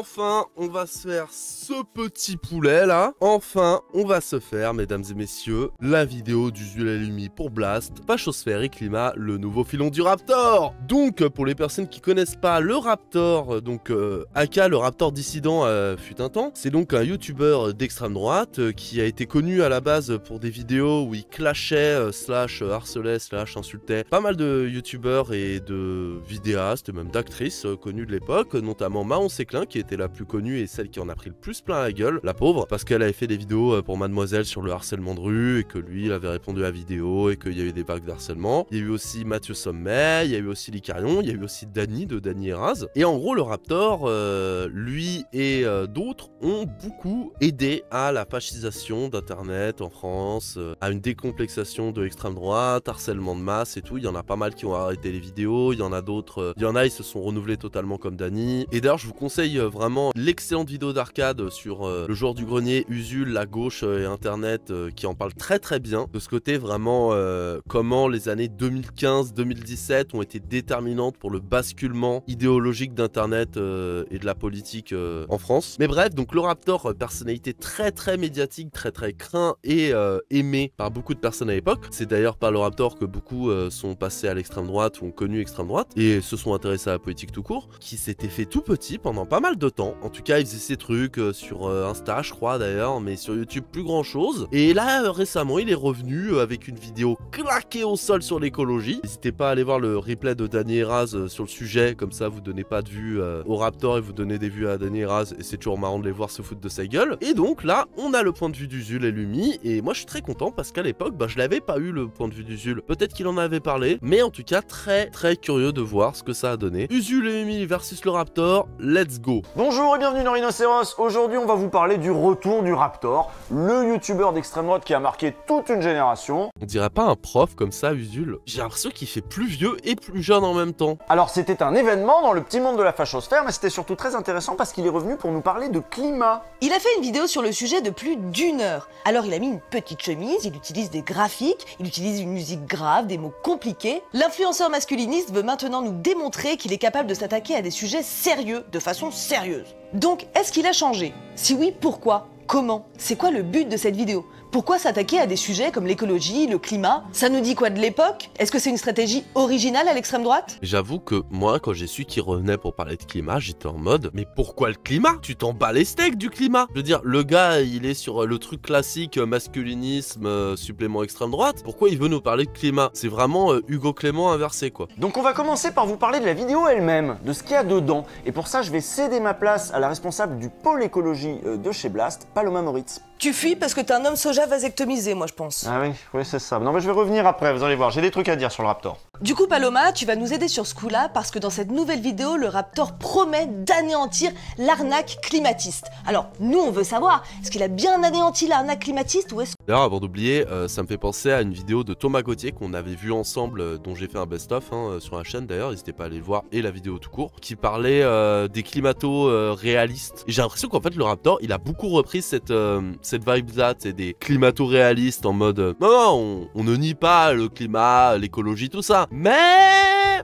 enfin, on va se faire ce petit poulet là. Enfin, on va se faire, mesdames et messieurs, la vidéo d'Usul et Lumi pour Blast, Fachosphère et Climat, le nouveau filon du Raptor. Donc, pour les personnes qui connaissent pas le Raptor, donc aka le Raptor dissident fut un temps, c'est donc un youtubeur d'extrême droite qui a été connu à la base pour des vidéos où il clashait, slash harcelait, slash insultait pas mal de youtubeurs et de vidéastes, même d'actrices connues de l'époque, notamment Mahon Séclin qui était la plus connue et celle qui en a pris le plus plein la gueule, la pauvre, parce qu'elle avait fait des vidéos pour Mademoiselle sur le harcèlement de rue et que lui il avait répondu à la vidéo et qu'il y avait des vagues d'harcèlement. Il y a eu aussi Mathieu Sommet, il y a eu aussi Licarion, il y a eu aussi Dany de Dany Eraz. Et en gros le Raptor, lui et d'autres ont beaucoup aidé à la fascisation d'internet en France, à une décomplexation de l'extrême droite, harcèlement de masse et tout. Il y en a pas mal qui ont arrêté les vidéos, il y en a d'autres, il y en a ils se sont renouvelés totalement comme Dany. Et d'ailleurs je vous conseille vraiment l'excellente vidéo d'arcade sur le joueur du grenier, Usul, la gauche et internet qui en parle très très bien de ce côté vraiment comment les années 2015-2017 ont été déterminantes pour le basculement idéologique d'internet et de la politique en France. Mais bref, donc le Raptor, personnalité très très médiatique, très très craint et aimé par beaucoup de personnes à l'époque. C'est d'ailleurs par le Raptor que beaucoup sont passés à l'extrême droite ou ont connu l'extrême droite et se sont intéressés à la politique tout court, qui s'était fait tout petit pendant pas mal de temps. En tout cas, il faisait ses trucs sur Insta, je crois d'ailleurs, mais sur YouTube plus grand chose. Et là, récemment, il est revenu avec une vidéo claquée au sol sur l'écologie. N'hésitez pas à aller voir le replay de Dany Eraz sur le sujet, comme ça vous donnez pas de vues au Raptor et vous donnez des vues à Dany Eraz et c'est toujours marrant de les voir se foutre de sa gueule. Et donc là, on a le point de vue d'Usul et Lumi et moi je suis très content parce qu'à l'époque, je l'avais pas eu le point de vue d'Usul. Peut-être qu'il en avait parlé, mais en tout cas très très curieux de voir ce que ça a donné. Usul et Lumi versus le Raptor, let's go. Bonjour et bienvenue dans Rhinocéros. Aujourd'hui on va vous parler du retour du Raptor, le youtubeur d'extrême droite qui a marqué toute une génération. On dirait pas un prof comme ça, Usul. J'ai l'impression qu'il fait plus vieux et plus jeune en même temps. Alors c'était un événement dans le petit monde de la fachosphère, mais c'était surtout très intéressant parce qu'il est revenu pour nous parler de climat. Il a fait une vidéo sur le sujet de plus d'1 heure. Alors il a mis une petite chemise, il utilise des graphiques, il utilise une musique grave, des mots compliqués. L'influenceur masculiniste veut maintenant nous démontrer qu'il est capable de s'attaquer à des sujets sérieux, de façon sérieuse. Donc, est-ce qu'il a changé? Si oui, pourquoi? Comment? C'est quoi le but de cette vidéo? Pourquoi s'attaquer à des sujets comme l'écologie, le climat? Ça nous dit quoi de l'époque? Est-ce que c'est une stratégie originale à l'extrême droite? J'avoue que moi, quand j'ai su qu'il revenait pour parler de climat, j'étais en mode mais pourquoi le climat? Tu t'en bats les steaks du climat? Je veux dire, le gars, il est sur le truc classique masculinisme, supplément extrême droite. Pourquoi il veut nous parler de climat? C'est vraiment Hugo Clément inversé quoi. Donc on va commencer par vous parler de la vidéo elle-même, de ce qu'il y a dedans. Et pour ça, je vais céder ma place à la responsable du pôle écologie de chez Blast, Paloma Moritz. Tu fuis parce que t'es un homme soja vasectomisé, moi je pense. Ah oui, c'est ça. Non mais je vais revenir après, vous allez voir, j'ai des trucs à dire sur le Raptor. Du coup Paloma, tu vas nous aider sur ce coup-là parce que dans cette nouvelle vidéo, le Raptor promet d'anéantir l'arnaque climatiste. Alors, nous on veut savoir, est-ce qu'il a bien anéanti l'arnaque climatiste ou est-ce... D'ailleurs, avant d'oublier, ça me fait penser à une vidéo de Thomas Gauthier qu'on avait vu ensemble, dont j'ai fait un best-of sur la chaîne d'ailleurs, n'hésitez pas à aller le voir, et la vidéo tout court, qui parlait des climato-réalistes. Et j'ai l'impression qu'en fait le Raptor, il a beaucoup repris cette vibe-là, c'est des climato-réalistes en mode non, on ne nie pas le climat, l'écologie, tout ça, mais...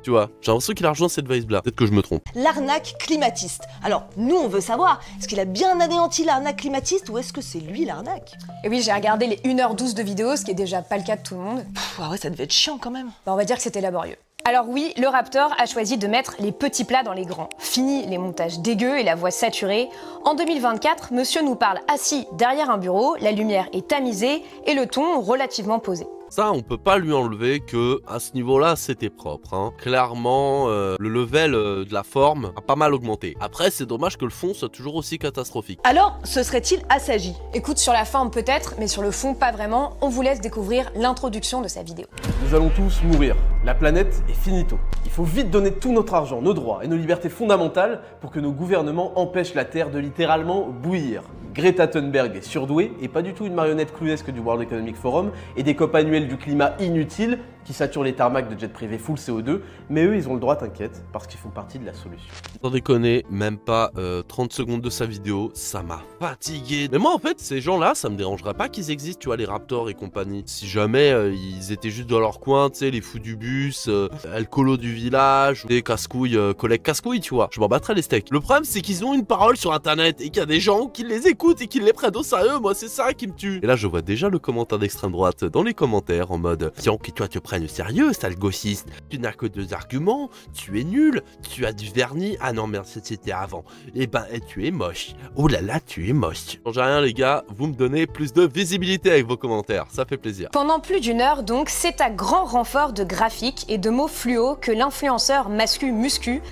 Tu vois, j'ai l'impression qu'il a rejoint cette vibe-là, peut-être que je me trompe. L'arnaque climatiste. Alors, nous on veut savoir, est-ce qu'il a bien anéanti l'arnaque climatiste ou est-ce que c'est lui l'arnaque? Et oui, j'ai regardé les 1h12 de vidéo, ce qui est déjà pas le cas de tout le monde. Ah ouais, ça devait être chiant quand même. On va dire que c'était laborieux. Alors oui, le Raptor a choisi de mettre les petits plats dans les grands. Fini les montages dégueux et la voix saturée. En 2024, monsieur nous parle assis derrière un bureau, la lumière est tamisée et le ton relativement posé. Ça, on peut pas lui enlever que à ce niveau-là, c'était propre. Hein. Clairement, le level de la forme a pas mal augmenté. Après, c'est dommage que le fond soit toujours aussi catastrophique. Alors, se serait-il assagi? Écoute, sur la forme peut-être, mais sur le fond pas vraiment. On vous laisse découvrir l'introduction de sa vidéo. Nous allons tous mourir. La planète est finito. Il faut vite donner tout notre argent, nos droits et nos libertés fondamentales pour que nos gouvernements empêchent la Terre de littéralement bouillir. Greta Thunberg est surdouée et pas du tout une marionnette clownesque du World Economic Forum et des COP annuelles du climat inutiles qui saturent les tarmacs de jets privés full CO2, mais eux, ils ont le droit, t'inquiète, parce qu'ils font partie de la solution. Sans déconner, même pas 30 secondes de sa vidéo, ça m'a fatigué. Mais moi, en fait, ces gens-là, ça me dérangerait pas qu'ils existent, tu vois, les Raptors et compagnie. Si jamais ils étaient juste dans leur coin, tu sais, les fous du bus, alcoolos du village, des casse-couilles, collègues casse-couilles, tu vois, je m'en battrais les steaks. Le problème, c'est qu'ils ont une parole sur Internet et qu'il y a des gens qui les écoutent et qui les prennent au sérieux. Moi, c'est ça qui me tue. Et là, je vois déjà le commentaire d'extrême droite dans les commentaires en mode « Tiens, que toi te prennes au sérieux, sale gauchiste. Tu n'as que 2 arguments, tu es nul, tu as du vernis. Ah non, merde, c'était avant. Eh ben, tu es moche. Oh là là, tu es moche. » Change rien, les gars, vous me donnez plus de visibilité avec vos commentaires, ça fait plaisir. Pendant plus d'1 heure donc, c'est à grand renfort de graphiques et de mots fluo que l'influenceur Mascu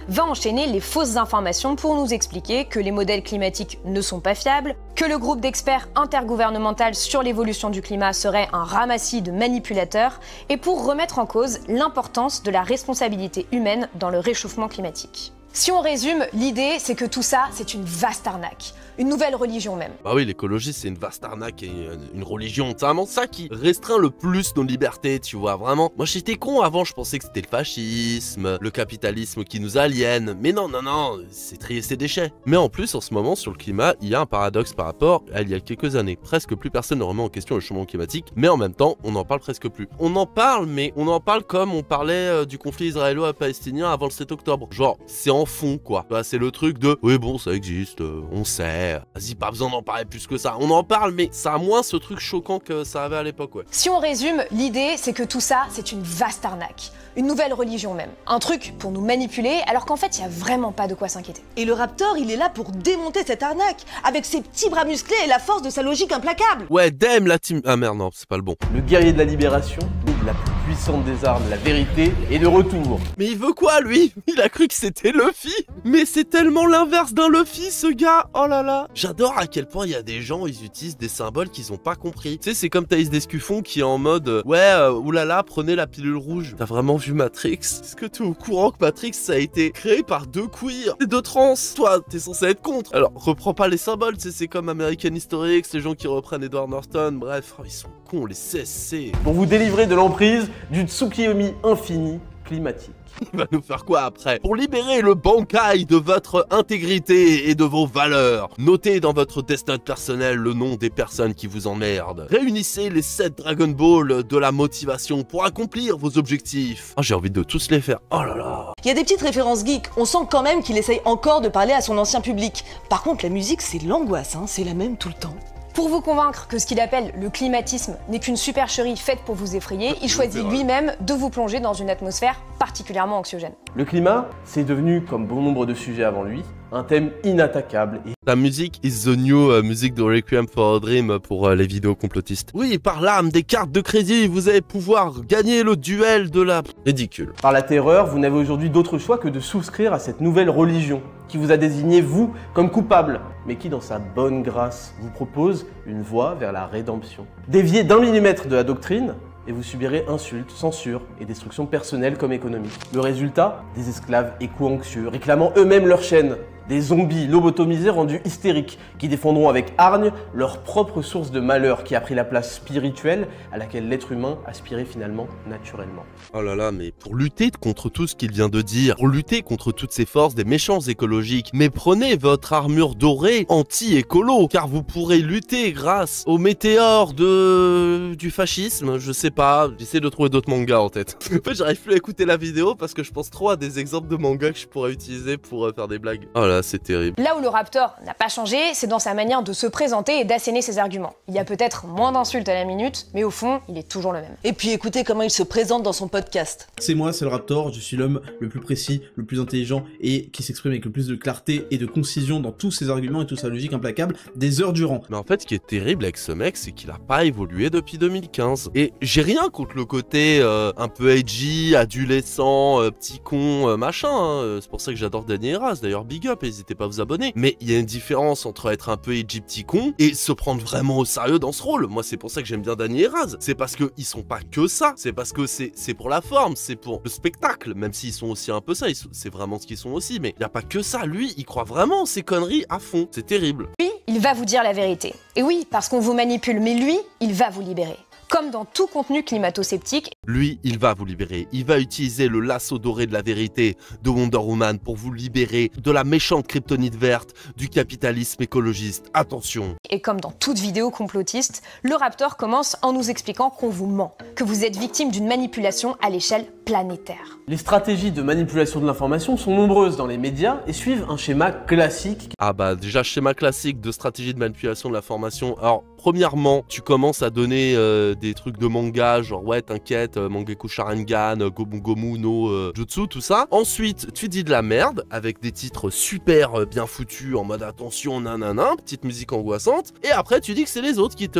va enchaîner les fausses informations pour nous expliquer que les modèles climatiques ne sont pas fiables, que le groupe d'experts intergouvernemental sur l'évolution du climat serait un ramassis de manipulateurs, et pour remettre en cause l'importance de la responsabilité humaine dans le réchauffement climatique. Si on résume, l'idée c'est que tout ça, c'est une vaste arnaque. Une nouvelle religion même. Bah oui, l'écologie c'est une vaste arnaque et une religion. C'est vraiment ça qui restreint le plus nos libertés, tu vois, vraiment. Moi j'étais con avant, je pensais que c'était le fascisme, le capitalisme qui nous aliène. Mais non, non, non, c'est trier ses déchets. Mais en plus, en ce moment, sur le climat, il y a un paradoxe par rapport à il y a quelques années. Presque plus personne ne remet en question le changement climatique, mais en même temps, on n'en parle presque plus. On en parle, mais on en parle comme on parlait du conflit israélo-palestinien avant le 7 octobre. Genre, c'est en fond, quoi. Bah, c'est le truc de, oui bon, ça existe, on sait. Vas-y, pas besoin d'en parler plus que ça. On en parle, mais ça a moins ce truc choquant que ça avait à l'époque, ouais. Si on résume, l'idée, c'est que tout ça, c'est une vaste arnaque. Une nouvelle religion même. Un truc pour nous manipuler, alors qu'en fait, il n'y a vraiment pas de quoi s'inquiéter. Et le Raptor, il est là pour démonter cette arnaque, avec ses petits bras musclés et la force de sa logique implacable. Ouais, damn la team... Ah merde, non, c'est pas le bon. Le guerrier de la libération, la plus puissante des armes, la vérité, est de retour. Mais il veut quoi, lui? Il a cru que c'était Luffy. Mais c'est tellement l'inverse d'un Luffy, ce gars. Oh là là. J'adore à quel point il y a des gens, ils utilisent des symboles qu'ils ont pas compris. Tu sais, c'est comme Thaïs Descuffon qui est en mode oulala, prenez la pilule rouge. T'as vraiment vu Matrix? Est-ce que tu es au courant que Matrix, ça a été créé par 2 queers et 2 trans? Toi, t'es censé être contre. Alors, reprends pas les symboles, tu sais, c'est comme American History X, les gens qui reprennent Edward Norton. Bref, ils sont cons, les CSC. Pour vous délivrer de l'emprise du Tsukiyomi infini climatique. Il va nous faire quoi après? Pour libérer le Bankai de votre intégrité et de vos valeurs, notez dans votre Death Note personnel le nom des personnes qui vous emmerdent. Réunissez les 7 Dragon Ball de la motivation pour accomplir vos objectifs. Oh, j'ai envie de tous les faire. Oh là là. Il y a des petites références geeks, on sent quand même qu'il essaye encore de parler à son ancien public. Par contre, la musique, c'est l'angoisse, hein, c'est la même tout le temps. Pour vous convaincre que ce qu'il appelle le climatisme n'est qu'une supercherie faite pour vous effrayer, il choisit lui-même de vous plonger dans une atmosphère particulièrement anxiogène. Le climat, c'est devenu, comme bon nombre de sujets avant lui, un thème inattaquable. Et la musique is the new musique de Requiem for a Dream pour les vidéos complotistes. Oui, par l'arme des cartes de crédit, vous allez pouvoir gagner le duel de la... Ridicule. Par la terreur, vous n'avez aujourd'hui d'autre choix que de souscrire à cette nouvelle religion qui vous a désigné, vous, comme coupable, mais qui, dans sa bonne grâce, vous propose une voie vers la rédemption. Déviez d'1 millimètre de la doctrine, et vous subirez insultes, censure et destruction personnelle comme économique. Le résultat? Des esclaves éco-anxieux, réclamant eux-mêmes leur chaîne. Des zombies lobotomisés rendus hystériques, qui défendront avec hargne leur propre source de malheur qui a pris la place spirituelle à laquelle l'être humain aspirait finalement naturellement. Oh là là, mais pour lutter contre tout ce qu'il vient de dire, pour lutter contre toutes ces forces des méchants écologiques, mais prenez votre armure dorée anti-écolo, car vous pourrez lutter grâce au météore du fascisme, je sais pas, j'essaie de trouver d'autres mangas en tête. En fait, j'arrive plus à écouter la vidéo parce que je pense trop à des exemples de mangas que je pourrais utiliser pour faire des blagues. Oh là, c'est terrible. Là où le Raptor n'a pas changé, c'est dans sa manière de se présenter et d'asséner ses arguments. Il y a peut-être moins d'insultes à la minute, mais au fond, il est toujours le même. Et puis écoutez comment il se présente dans son podcast. C'est moi, c'est le Raptor, je suis l'homme le plus précis, le plus intelligent et qui s'exprime avec le plus de clarté et de concision dans tous ses arguments et toute sa logique implacable des heures durant. Mais en fait, ce qui est terrible avec ce mec, c'est qu'il a pas évolué depuis 2015. Et j'ai rien contre le côté un peu edgy, adolescent, petit con, machin. Hein. C'est pour ça que j'adore Danny Eras, d'ailleurs big up, n'hésitez pas à vous abonner. Mais il y a une différence entre être un peu edgy petit con et se prendre vraiment au sérieux dans ce rôle. Moi, c'est pour ça que j'aime bien Danny Eras. C'est parce qu'ils sont pas que ça. C'est parce que c'est pour la forme, c'est pour le spectacle. Même s'ils sont aussi un peu ça, c'est vraiment ce qu'ils sont aussi. Mais il n'y a pas que ça. Lui, il croit vraiment en ces conneries à fond. C'est terrible. Lui, il va vous dire la vérité. Et oui, parce qu'on vous manipule, mais lui, il va vous libérer. Comme dans tout contenu climato-sceptique, Lui, il va vous libérer. Il va utiliser le lasso doré de la vérité de Wonder Woman pour vous libérer de la méchante kryptonite verte du capitalisme écologiste. Attention. et comme dans toute vidéo complotiste, le Raptor commence en nous expliquant qu'on vous ment, que vous êtes victime d'une manipulation à l'échelle planétaire. Les stratégies de manipulation de l'information sont nombreuses dans les médias et suivent un schéma classique. Ah bah déjà, schéma classique de stratégie de manipulation de l'information. Alors, premièrement, tu commences à donner des trucs de manga, genre ouais, t'inquiète, Mangekyou Sharingan, Gomu Gomu no Jutsu, tout ça. Ensuite, tu dis de la merde avec des titres super bien foutus en mode attention, nanana, petite musique angoissante. Et après, tu dis que c'est les autres qui te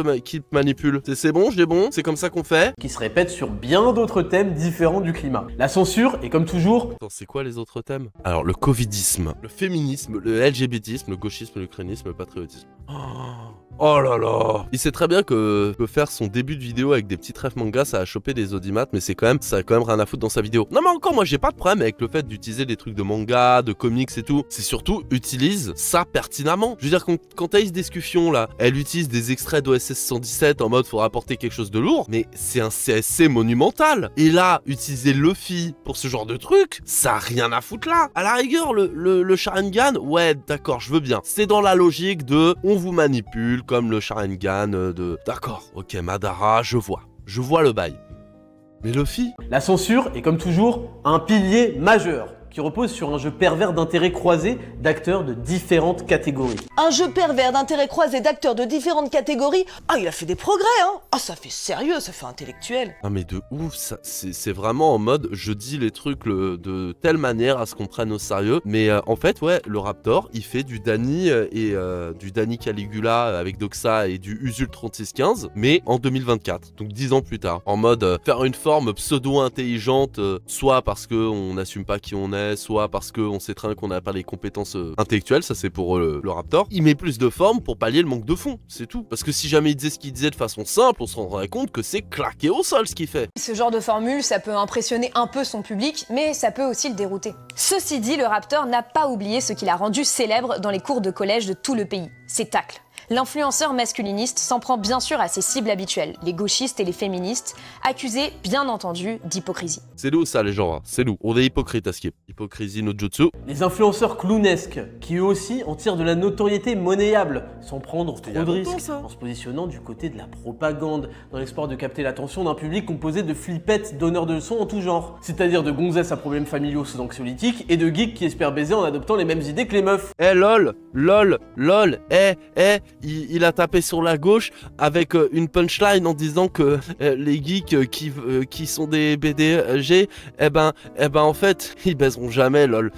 manipulent. C'est bon, j'ai bon, c'est comme ça qu'on fait. Qui se répète sur bien d'autres thèmes différents du climat. La censure est comme toujours... Attends, c'est quoi les autres thèmes? Alors, le covidisme, le féminisme, le LGBTisme, le gauchisme, l'ukrainisme, le patriotisme. Oh là là. Il sait très bien que peut faire son début de vidéo avec des petits refs manga, ça a chopé des audimates, mais ça a quand même rien à foutre dans sa vidéo. Non mais encore, moi j'ai pas de problème avec le fait d'utiliser des trucs de manga, de comics et tout. C'est surtout, utilise ça pertinemment. Je veux dire, quand Thaïs Discussion là, elle utilise des extraits d'OSS 117 en mode faut rapporter quelque chose de lourd, mais c'est un CSC monumental. Et là, utiliser Luffy pour ce genre de truc, ça a rien à foutre là. À la rigueur, le Sharingan, ouais d'accord, je veux bien. C'est dans la logique de on vous manipule, comme le Sharingan de... D'accord, ok, Madara, je vois le bail. Mais Luffy? La censure est comme toujours un pilier majeur qui repose sur un jeu pervers d'intérêts croisés d'acteurs de différentes catégories. Un jeu pervers d'intérêts croisés d'acteurs de différentes catégories. Ah, il a fait des progrès, hein. Ah, ça fait sérieux, ça fait intellectuel. Ah mais de ouf, ça, c'est vraiment en mode je dis les trucs de telle manière à ce qu'on prenne au sérieux. Mais en fait, ouais, le Raptor, il fait du Dany et du Dany Caligula avec Doxa et du Usul 3615, mais en 2024, donc 10 ans plus tard. En mode faire une forme pseudo-intelligente, soit parce qu'on n'assume pas qui on est, soit parce qu'on sait très bien qu'on n'a pas les compétences intellectuelles, ça c'est pour le Raptor. Il met plus de forme pour pallier le manque de fond, c'est tout. Parce que si jamais il disait ce qu'il disait de façon simple, on se rendrait compte que c'est claqué au sol ce qu'il fait. Ce genre de formule, ça peut impressionner un peu son public, mais ça peut aussi le dérouter. Ceci dit, le Raptor n'a pas oublié ce qui l'a rendu célèbre dans les cours de collège de tout le pays, ses tacles. L'influenceur masculiniste s'en prend bien sûr à ses cibles habituelles, les gauchistes et les féministes, accusés, bien entendu, d'hypocrisie. C'est lourd ça les gens, hein. C'est lourd. On est hypocrite à ce qui est. Hypocrisie no jutsu. Les influenceurs clownesques, qui eux aussi en tirent de la notoriété monnayable, sans prendre trop de risques, en se positionnant du côté de la propagande, dans l'espoir de capter l'attention d'un public composé de flippettes donneurs de leçons en tout genre. C'est-à-dire de gonzesses à problèmes familiaux sous anxiolytiques et de geeks qui espèrent baiser en adoptant les mêmes idées que les meufs. Eh lol, il a tapé sur la gauche avec une punchline en disant que les geeks qui sont des BDG, eh ben en fait, ils baiseront jamais, lol.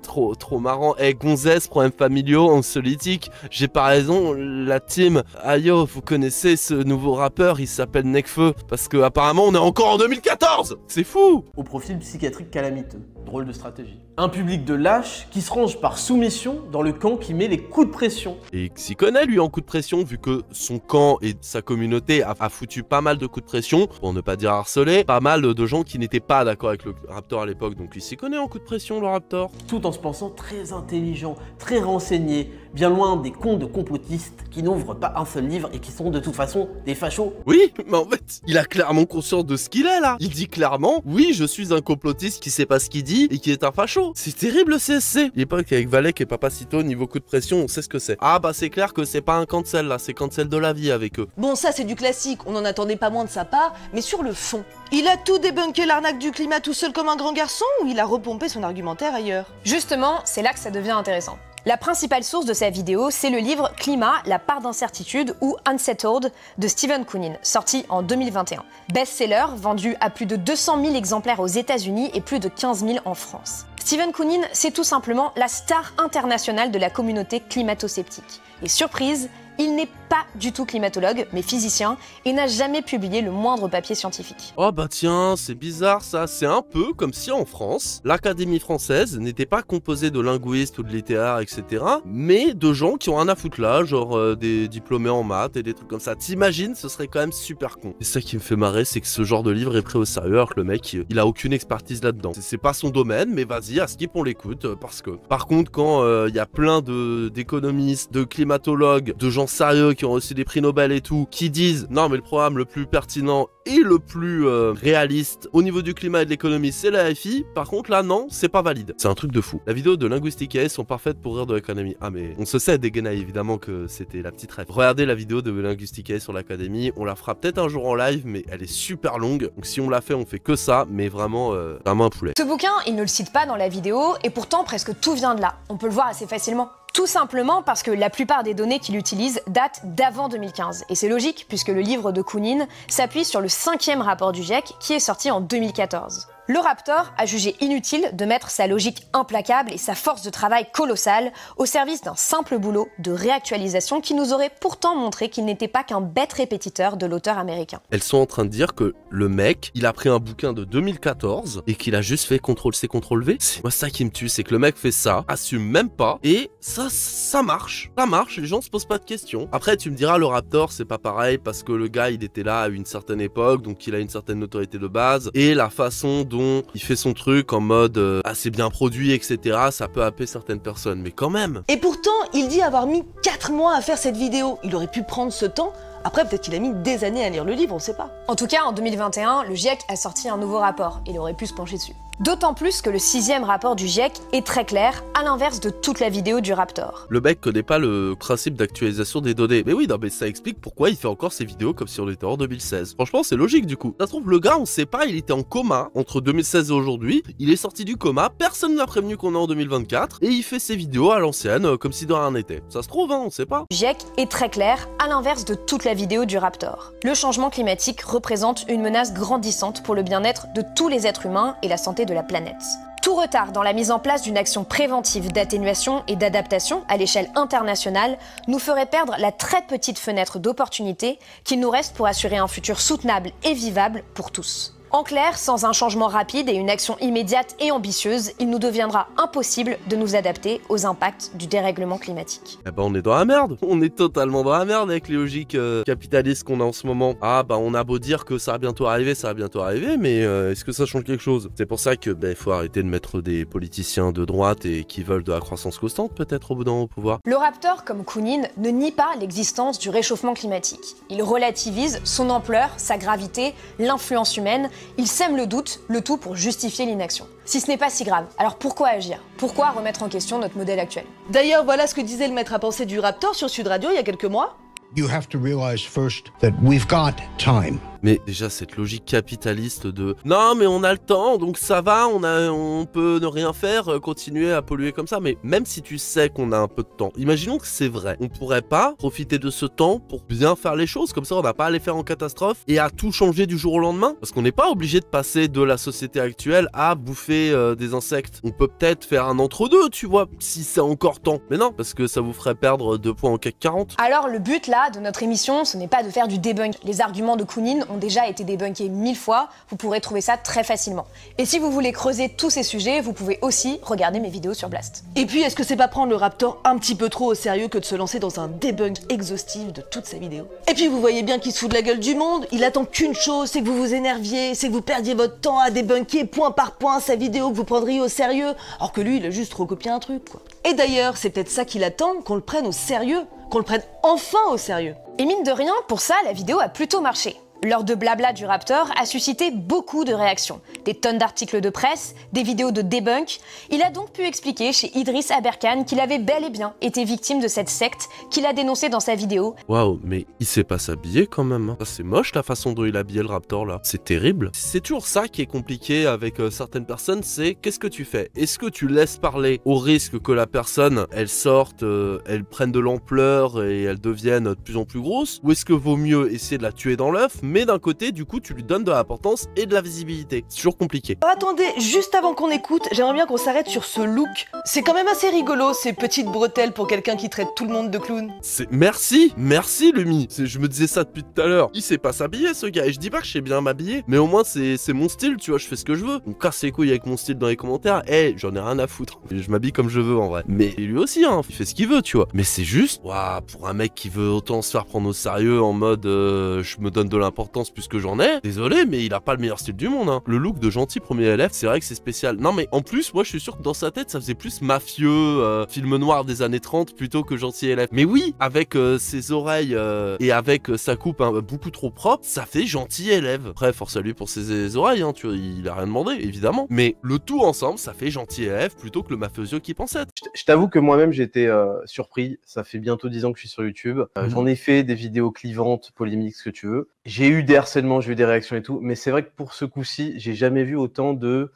Trop marrant. Gonzesse, problèmes familiaux, anxiolytiques, j'ai pas raison, la team. Ayo, vous connaissez ce nouveau rappeur, il s'appelle Nekfeu, parce que apparemment on est encore en 2014. C'est fou. Au profil psychiatrique calamiteux. Drôle de stratégie. Un public de lâches qui se range par soumission dans le camp qui met les coups de pression. Et qui s'y connaît lui en coup de pression, vu que son camp et sa communauté a foutu pas mal de coups de pression, pour ne pas dire harcelé, pas mal de gens qui n'étaient pas d'accord avec le Raptor à l'époque, donc il s'y connaît en coup de pression le Raptor. Tout en se pensant très intelligent, très renseigné, bien loin des cons de complotistes qui n'ouvrent pas un seul livre et qui sont de toute façon des fachos. Oui, mais en fait, il a clairement conscience de ce qu'il est là. Il dit clairement, oui, je suis un complotiste qui sait pas ce qu'il dit et qui est un facho. C'est terrible le CSC. L'époque avec Valek et Papacito, niveau coup de pression, on sait ce que c'est. Ah bah c'est clair que c'est pas un cancel là, c'est cancel de la vie avec eux. Bon, ça c'est du classique, on n'en attendait pas moins de sa part, mais sur le fond, il a tout débunké l'arnaque du climat tout seul comme un grand garçon ou il a repompé son argumentaire ailleurs? Justement, c'est là que ça devient intéressant. La principale source de sa vidéo, c'est le livre Climat, la part d'incertitude ou Unsettled de Stephen Koonin, sorti en 2021. Best-seller, vendu à plus de 200 000 exemplaires aux États-Unis et plus de 15 000 en France. Stephen Koonin, c'est tout simplement la star internationale de la communauté climato-sceptique. Et surprise, il n'est pas du tout climatologue, mais physicien, et n'a jamais publié le moindre papier scientifique. Oh bah tiens, c'est bizarre ça, c'est un peu comme si en France, l'Académie française n'était pas composée de linguistes ou de littéraires, etc., mais de gens qui ont rien à foutre là, genre des diplômés en maths et des trucs comme ça. T'imagines, ce serait quand même super con. Et ça qui me fait marrer, c'est que ce genre de livre est pris au sérieux alors que le mec, il a aucune expertise là-dedans. C'est pas son domaine, mais vas-y, à Skip on l'écoute, parce que... Par contre, quand il y a plein d'économistes, de climatologues, de gens gens sérieux qui ont reçu des prix Nobel et tout, qui disent non mais le programme le plus pertinent et le plus réaliste au niveau du climat et de l'économie, c'est la FI. Par contre là non, c'est pas valide. C'est un truc de fou. La vidéo de Linguistic AI sont parfaites pour rire de l'académie. Ah mais on se sait dégainer évidemment que c'était la petite rêve. Regardez la vidéo de Linguistic AI sur l'académie, on la fera peut-être un jour en live, mais elle est super longue. Donc si on la fait, on fait que ça, mais vraiment un poulet. Ce bouquin, il ne le cite pas dans la vidéo, et pourtant presque tout vient de là. On peut le voir assez facilement. Tout simplement parce que la plupart des données qu'il utilise datent d'avant 2015. Et c'est logique, puisque le livre de Kounin s'appuie sur le 5e rapport du GIEC, qui est sorti en 2014. Le Raptor a jugé inutile de mettre sa logique implacable et sa force de travail colossale au service d'un simple boulot de réactualisation qui nous aurait pourtant montré qu'il n'était pas qu'un bête répétiteur de l'auteur américain. Elles sont en train de dire que le mec, il a pris un bouquin de 2014 et qu'il a juste fait CTRL-C, CTRL-V. C'est moi ça qui me tue, c'est que le mec fait ça, assume même pas, et ça marche. Ça marche, les gens se posent pas de questions. Après, tu me diras, le Raptor, c'est pas pareil parce que le gars, il était là à une certaine époque, donc il a une certaine notoriété de base, et la façon dont il fait son truc en mode assez bien produit, etc. Ça peut happer certaines personnes, mais quand même. Et pourtant, il dit avoir mis 4 mois à faire cette vidéo. Il aurait pu prendre ce temps. Après, peut-être qu'il a mis des années à lire le livre, on sait pas. En tout cas, en 2021, le GIEC a sorti un nouveau rapport. Il aurait pu se pencher dessus. D'autant plus que le 6e rapport du GIEC est très clair, à l'inverse de toute la vidéo du Raptor. Le mec connaît pas le principe d'actualisation des données. Mais oui, non, mais ça explique pourquoi il fait encore ses vidéos comme si on était en 2016. Franchement, c'est logique du coup. Ça se trouve, le gars, on sait pas, il était en coma entre 2016 et aujourd'hui. Il est sorti du coma, personne ne l'a prévenu qu'on est en 2024. Et il fait ses vidéos à l'ancienne, comme si de rien n'était. Ça se trouve, hein, on sait pas. Le GIEC est très clair, à l'inverse de toute la vidéo du Raptor. Le changement climatique représente une menace grandissante pour le bien-être de tous les êtres humains et la santé de la planète. Tout retard dans la mise en place d'une action préventive d'atténuation et d'adaptation à l'échelle internationale nous ferait perdre la très petite fenêtre d'opportunité qu'il nous reste pour assurer un futur soutenable et vivable pour tous. En clair, sans un changement rapide et une action immédiate et ambitieuse, il nous deviendra impossible de nous adapter aux impacts du dérèglement climatique. Eh ben on est dans la merde, on est totalement dans la merde avec les logiques capitalistes qu'on a en ce moment. Ah bah on a beau dire que ça va bientôt arriver, mais est-ce que ça change quelque chose? C'est pour ça que il faut arrêter de mettre des politiciens de droite et qui veulent de la croissance constante peut-être au bout d'un moment au pouvoir. Le Raptor, comme Kounin, ne nie pas l'existence du réchauffement climatique. Il relativise son ampleur, sa gravité, l'influence humaine. Il sème le doute, le tout pour justifier l'inaction. Si ce n'est pas si grave, alors pourquoi agir? Pourquoi remettre en question notre modèle actuel? D'ailleurs, voilà ce que disait le maître à penser du Raptor sur Sud Radio il y a quelques mois. You have to realize first that we've got time. Mais déjà cette logique capitaliste de non mais on a le temps donc ça va, on peut ne rien faire, continuer à polluer comme ça. Mais même si tu sais qu'on a un peu de temps, imaginons que c'est vrai, on pourrait pas profiter de ce temps pour bien faire les choses, comme ça on n'a pas à les faire en catastrophe et à tout changer du jour au lendemain, parce qu'on n'est pas obligé de passer de la société actuelle à bouffer des insectes. On peut peut-être faire un entre-deux, tu vois, si c'est encore temps. Mais non, parce que ça vous ferait perdre 2 points au CAC 40. Alors le but là de notre émission, ce n'est pas de faire du debunk. Les arguments de Kounin ont déjà été débunkés 1000 fois, vous pourrez trouver ça très facilement. Et si vous voulez creuser tous ces sujets, vous pouvez aussi regarder mes vidéos sur Blast. Et puis, est-ce que c'est pas prendre le Raptor un petit peu trop au sérieux que de se lancer dans un debunk exhaustif de toutes ses vidéos? Et puis vous voyez bien qu'il se fout de la gueule du monde, il attend qu'une chose, c'est que vous vous énerviez, c'est que vous perdiez votre temps à débunker point par point sa vidéo que vous prendriez au sérieux, alors que lui, il a juste recopié un truc, quoi. Et d'ailleurs, c'est peut-être ça qu'il attend, qu'on le prenne au sérieux, qu'on le prenne enfin au sérieux. Et mine de rien, pour ça, la vidéo a plutôt marché. L'heure de blabla du Raptor a suscité beaucoup de réactions. Des tonnes d'articles de presse, des vidéos de debunk. Il a donc pu expliquer chez Idriss Aberkan qu'il avait bel et bien été victime de cette secte qu'il a dénoncée dans sa vidéo. Waouh, mais il sait pas s'habiller quand même. Hein. C'est moche la façon dont il a habillé le Raptor là. C'est terrible. C'est toujours ça qui est compliqué avec certaines personnes, c'est qu'est-ce que tu fais? Est-ce que tu laisses parler au risque que la personne, elle sorte, elle prenne de l'ampleur et elle devienne de plus en plus grosse? Ou est-ce que vaut mieux essayer de la tuer dans l'œuf, mais d'un côté, du coup, tu lui donnes de l'importance et de la visibilité. C'est toujours compliqué. Alors attendez, juste avant qu'on écoute, j'aimerais bien qu'on s'arrête sur ce look. C'est quand même assez rigolo, ces petites bretelles pour quelqu'un qui traite tout le monde de clown. Merci Lumi. Je me disais ça depuis tout à l'heure. Il sait pas s'habiller ce gars, et je dis pas que je sais bien m'habiller, mais au moins c'est mon style, tu vois, je fais ce que je veux. On casse les couilles avec mon style dans les commentaires, j'en ai rien à foutre. Je m'habille comme je veux en vrai. Mais lui aussi, hein, il fait ce qu'il veut, tu vois. Mais c'est juste, waouh, pour un mec qui veut autant se faire prendre au sérieux en mode je me donne de l'importance, d'importance puisque j'en ai. Désolé, mais il a pas le meilleur style du monde, hein. Le look de gentil premier élève, c'est vrai que c'est spécial. Non mais en plus, moi je suis sûr que dans sa tête, ça faisait plus mafieux, film noir des années 30 plutôt que gentil élève. Mais oui, avec ses oreilles et avec sa coupe beaucoup trop propre, ça fait gentil élève. Après, force à lui pour ses oreilles, hein, tu vois, il a rien demandé, évidemment. Mais le tout ensemble, ça fait gentil élève plutôt que le mafiosio qui pensait être. Je t'avoue que moi-même j'ai été surpris. Ça fait bientôt 10 ans que je suis sur YouTube. J'en ai fait des vidéos clivantes, polémiques, ce que tu veux. J'ai eu des harcèlements, j'ai eu des réactions et tout. Mais c'est vrai que pour ce coup-ci, j'ai jamais vu autant de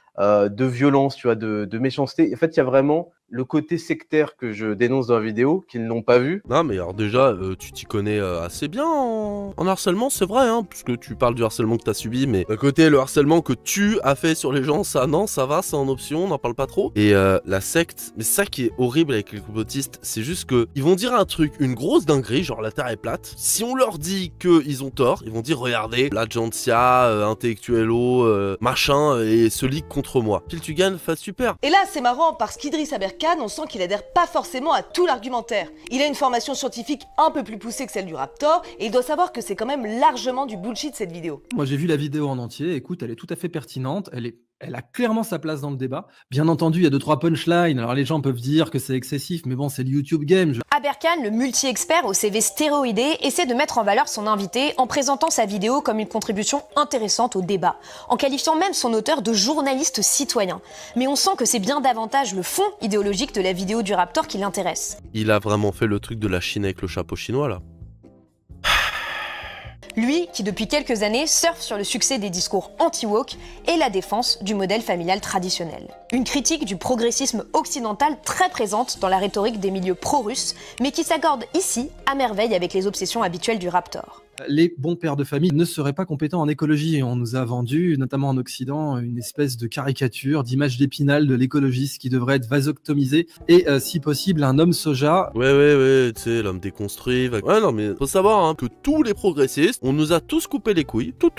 violence, tu vois, de méchanceté. En fait, il y a vraiment le côté sectaire que je dénonce dans la vidéo, qu'ils n'ont pas vu. Non mais alors déjà, tu t'y connais assez bien en harcèlement, c'est vrai, hein, puisque tu parles du harcèlement que t'as subi, mais d'un côté, le harcèlement que tu as fait sur les gens, ça non, ça va, c'est en option, on n'en parle pas trop. Et la secte, mais ça qui est horrible avec les complotistes, c'est juste que ils vont dire un truc, une grosse dinguerie, genre la Terre est plate. Si on leur dit qu'ils ont tort, ils vont dire regardez, l'agenzia, intellectuello, machin, et se ligue contre moi. Pile tu gagnes, face super. Et là, c'est marrant parce qu'Idriss Aberkane, on sent qu'il adhère pas forcément à tout l'argumentaire. Il a une formation scientifique un peu plus poussée que celle du Raptor, et il doit savoir que c'est quand même largement du bullshit cette vidéo. Moi j'ai vu la vidéo en entier, écoute, elle est tout à fait pertinente, elle a clairement sa place dans le débat. Bien entendu, il y a 2-3 punchlines, alors les gens peuvent dire que c'est excessif, mais bon, c'est le YouTube game. Aberkane, le multi-expert au CV stéroïdé, essaie de mettre en valeur son invité en présentant sa vidéo comme une contribution intéressante au débat, en qualifiant même son auteur de journaliste citoyen. Mais on sent que c'est bien davantage le fond idéologique de la vidéo du Raptor qui l'intéresse. Il a vraiment fait le truc de la Chine avec le chapeau chinois là. Lui, qui depuis quelques années surfe sur le succès des discours anti-woke et la défense du modèle familial traditionnel. Une critique du progressisme occidental très présente dans la rhétorique des milieux pro-russes, mais qui s'accorde ici à merveille avec les obsessions habituelles du Raptor. Les bons pères de famille ne seraient pas compétents en écologie. On nous a vendu, notamment en Occident, une espèce de caricature, d'image d'Épinal de l'écologiste qui devrait être vasectomisé et, si possible, un homme soja. Ouais, tu sais, l'homme déconstruit. Ouais, non, mais faut savoir hein, que tous les progressistes, on nous a tous coupé les couilles. Tout.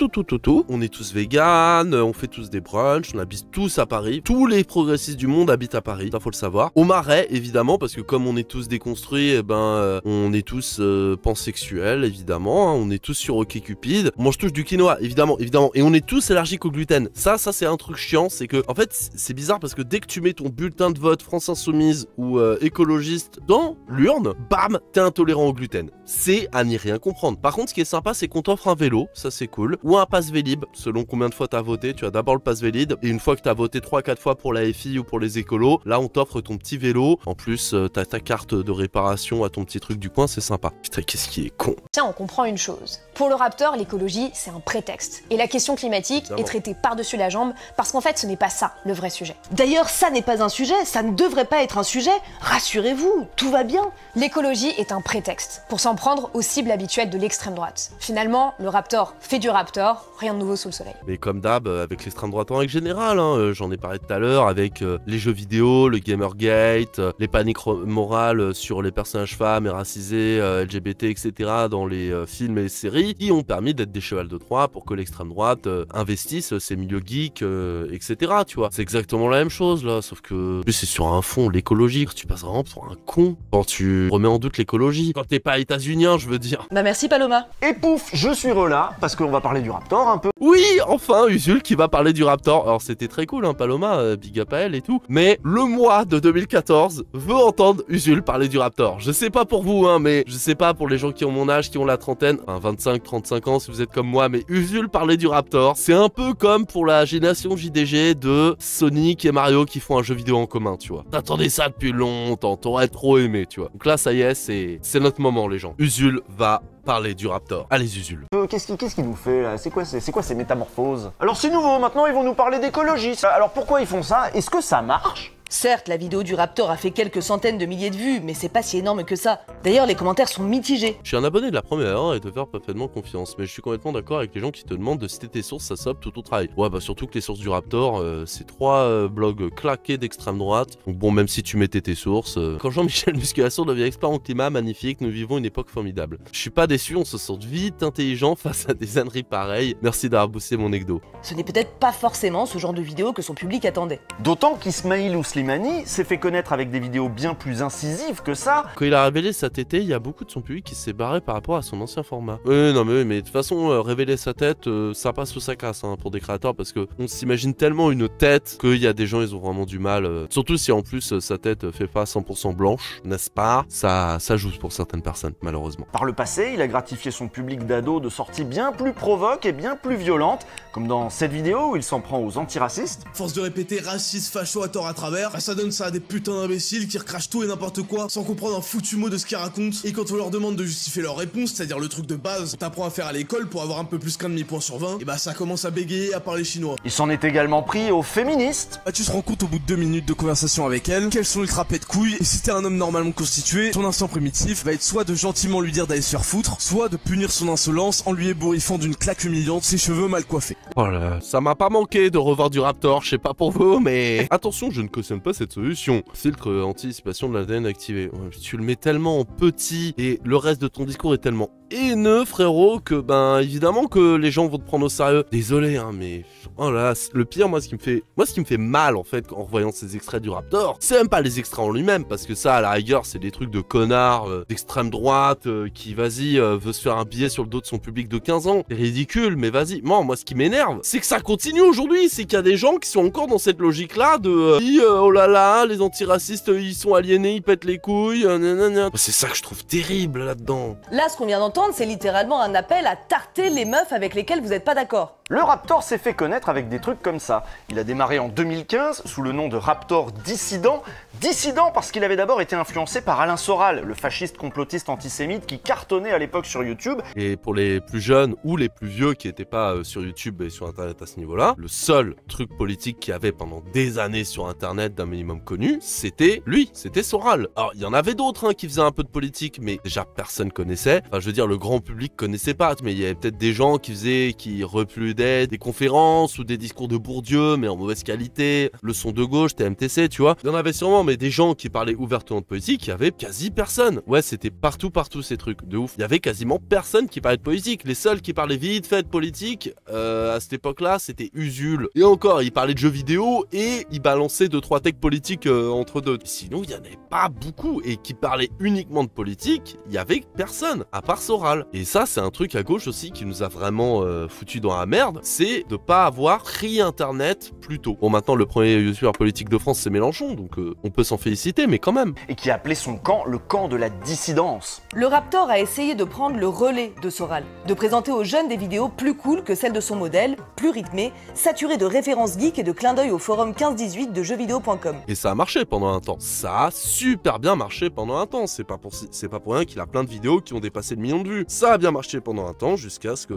On est tous véganes, on fait tous des brunchs, on habite tous à Paris. Tous les progressistes du monde habitent à Paris, ça faut le savoir. Au Marais, évidemment, parce que comme on est tous déconstruits, eh ben, on est tous pansexuels, évidemment. Hein, on est tous sur OkCupid, on mange tous du quinoa, évidemment, et on est tous allergiques au gluten. Ça c'est un truc chiant, c'est que, en fait, c'est bizarre parce que dès que tu mets ton bulletin de vote France Insoumise ou écologiste dans l'urne, bam, t'es intolérant au gluten. C'est à n'y rien comprendre. Par contre, ce qui est sympa, c'est qu'on t'offre un vélo, ça c'est cool, ou un pass Vélib, selon combien de fois t'as voté, tu as d'abord le pass Vélib, et une fois que t'as voté 3-4 fois pour la FI ou pour les écolos, là on t'offre ton petit vélo, en plus t'as ta carte de réparation à ton petit truc du coin, c'est sympa. Putain, qu'est-ce qui est con. Tiens, on comprend une chose. Pour le Raptor, l'écologie, c'est un prétexte. Et la question climatique est traitée par-dessus la jambe, parce qu'en fait, ce n'est pas ça, le vrai sujet. D'ailleurs, ça n'est pas un sujet, ça ne devrait pas être un sujet. Rassurez-vous, tout va bien. L'écologie est un prétexte, pour s'en prendre aux cibles habituelles de l'extrême droite. Finalement, le Raptor fait du Raptor, rien de nouveau sous le soleil. Mais comme d'hab, avec l'extrême droite en règle générale, hein, j'en ai parlé tout à l'heure, avec les jeux vidéo, le Gamergate, les paniques morales sur les personnages femmes et racisés, LGBT, etc. dans les films et séries, qui ont permis d'être des chevals de Troie pour que l'extrême droite investisse ces milieux geeks, etc. Tu vois, c'est exactement la même chose là, sauf que en plus c'est sur un fond l'écologie, tu passes vraiment pour un con quand tu remets en doute l'écologie, quand t'es pas états-unien, je veux dire. Bah merci Paloma. Et pouf, je suis relâ parce qu'on va parler du Raptor un peu. Oui, enfin Usul qui va parler du Raptor. Alors c'était très cool hein, Paloma, big up à elle et tout, mais le mois de 2014 veut entendre Usul parler du Raptor. Je sais pas pour vous hein, mais je sais pas pour les gens qui ont mon âge, qui ont la trentaine, 25-35 ans si vous êtes comme moi, mais Usul parler du Raptor, c'est un peu comme pour la génération JDG de Sonic et Mario qui font un jeu vidéo en commun, tu vois. T'attendais ça depuis longtemps, t'aurais trop aimé, tu vois. Donc là, ça y est, c'est notre moment, les gens. Usul va parler du Raptor. Allez, Usul. Qu'est-ce qu'il nous fait là? C'est quoi ces métamorphoses? Alors c'est nouveau, maintenant ils vont nous parler d'écologie. Alors pourquoi ils font ça? Est-ce que ça marche? Certes, la vidéo du Raptor a fait quelques centaines de milliers de vues, mais c'est pas si énorme que ça. D'ailleurs, les commentaires sont mitigés. Je suis un abonné de la première heure et te faire parfaitement confiance, mais je suis complètement d'accord avec les gens qui te demandent de citer tes sources, ça sauve tout ton travail. Ouais, bah surtout que les sources du Raptor, c'est 3 blogs claqués d'extrême droite. Donc bon, même si tu mettais tes sources, quand Jean-Michel Musculation devient expert en climat, magnifique, nous vivons une époque formidable. Je suis pas déçu, on se sent vite intelligent face à des âneries pareilles. Merci d'avoir boosté mon ecdo. Ce n'est peut-être pas forcément ce genre de vidéo que son public attendait. D'autant qu'Ismail Ousli Slimani s'est fait connaître avec des vidéos bien plus incisives que ça. Quand il a révélé sa tétée, il y a beaucoup de son public qui s'est barré par rapport à son ancien format. Oui, non mais de toute façon, révéler sa tête, ça passe ou ça casse pour des créateurs parce que on s'imagine tellement une tête qu'il y a des gens, ils ont vraiment du mal. Surtout si en plus sa tête fait pas 100% blanche, n'est-ce pas? Ça joue pour certaines personnes, malheureusement. Par le passé, il a gratifié son public d'ados de sorties bien plus provoques et bien plus violentes, comme dans cette vidéo où il s'en prend aux antiracistes. Force de répéter raciste, facho à tort à travers, bah ça donne ça à des putains d'imbéciles qui recrachent tout et n'importe quoi sans comprendre un foutu mot de ce qu'ils racontent. Et quand on leur demande de justifier leur réponse, c'est-à-dire le truc de base qu'on t'apprend à faire à l'école pour avoir un peu plus qu'un demi-point sur 20, et bah ça commence à bégayer à parler chinois. Il s'en est également pris aux féministes. Bah tu te rends compte au bout de 2 minutes de conversation avec elle qu'elles sont ultra pète couilles, et si t'es un homme normalement constitué, ton instinct primitif va être soit de gentiment lui dire d'aller se faire foutre, soit de punir son insolence en lui ébouriffant d'une claque humiliante ses cheveux mal coiffés. Oh là, ça m'a pas manqué de revoir du Raptor, je sais pas pour vous, mais attention, je ne cautionne pas cette solution. Filtre anticipation de l'ADN activé. Ouais, tu le mets tellement en petit et le reste de ton discours est tellement haineux, frérot, que ben évidemment que les gens vont te prendre au sérieux. Désolé, hein, mais oh là, le pire, moi ce qui me fait mal en fait en revoyant ces extraits du Raptor, c'est même pas les extraits en lui-même, parce que ça, à la rigueur, c'est des trucs de connards d'extrême droite qui, vas-y, veut se faire un billet sur le dos de son public de 15 ans. C'est ridicule, mais vas-y. Moi, ce qui m'énerve, c'est que ça continue aujourd'hui. C'est qu'il y a des gens qui sont encore dans cette logique-là de oh là là, les antiracistes, ils sont aliénés, ils pètent les couilles, nanana. C'est ça que je trouve terrible là-dedans. Là, ce qu'on vient d'entendre, c'est littéralement un appel à tarter les meufs avec lesquelles vous n'êtes pas d'accord. Le Raptor s'est fait connaître avec des trucs comme ça. Il a démarré en 2015 sous le nom de Raptor Dissident. Dissident parce qu'il avait d'abord été influencé par Alain Soral, le fasciste complotiste antisémite qui cartonnait à l'époque sur YouTube. Et pour les plus jeunes ou les plus vieux qui n'étaient pas sur YouTube et sur Internet à ce niveau-là, le seul truc politique qu'il y avait pendant des années sur Internet d'un minimum connu, c'était lui, c'était Soral. Alors, il y en avait d'autres qui faisaient un peu de politique, mais déjà personne connaissait. Enfin, je veux dire, le grand public connaissait pas, mais il y avait peut-être des gens qui repludaient des conférences ou des discours de Bourdieu, mais en mauvaise qualité, leçons de gauche, TMTC, tu vois. Il y en avait sûrement, mais des gens qui parlaient ouvertement de politique, il y avait quasi personne. Ouais, c'était partout ces trucs, de ouf. Il y avait quasiment personne qui parlait de politique. Les seuls qui parlaient vite fait de politique, à cette époque-là, c'était Usul. Et encore, ils parlaient de jeux vidéo et ils balançaient 2-3 techs politiques entre deux. Sinon, il y en avait pas beaucoup. Et qui parlaient uniquement de politique, il y avait personne, à part Soral. Et ça, c'est un truc à gauche aussi qui nous a vraiment foutu dans la merde, c'est de pas avoir pris Internet plus tôt. Bon, maintenant, le premier youtubeur politique de France, c'est Mélenchon, donc on peut s'en féliciter, mais quand même. Et qui a appelé son camp le camp de la dissidence. Le Raptor a essayé de prendre le relais de Soral, de présenter aux jeunes des vidéos plus cool que celles de son modèle, plus rythmées, saturées de références geeks et de clins d'œil au forum 1518 de jeuxvideo.com. Et ça a marché pendant un temps. Ça a super bien marché pendant un temps. C'est pas pour rien qu'il a plein de vidéos qui ont dépassé le million de vues. Ça a bien marché pendant un temps jusqu'à ce que,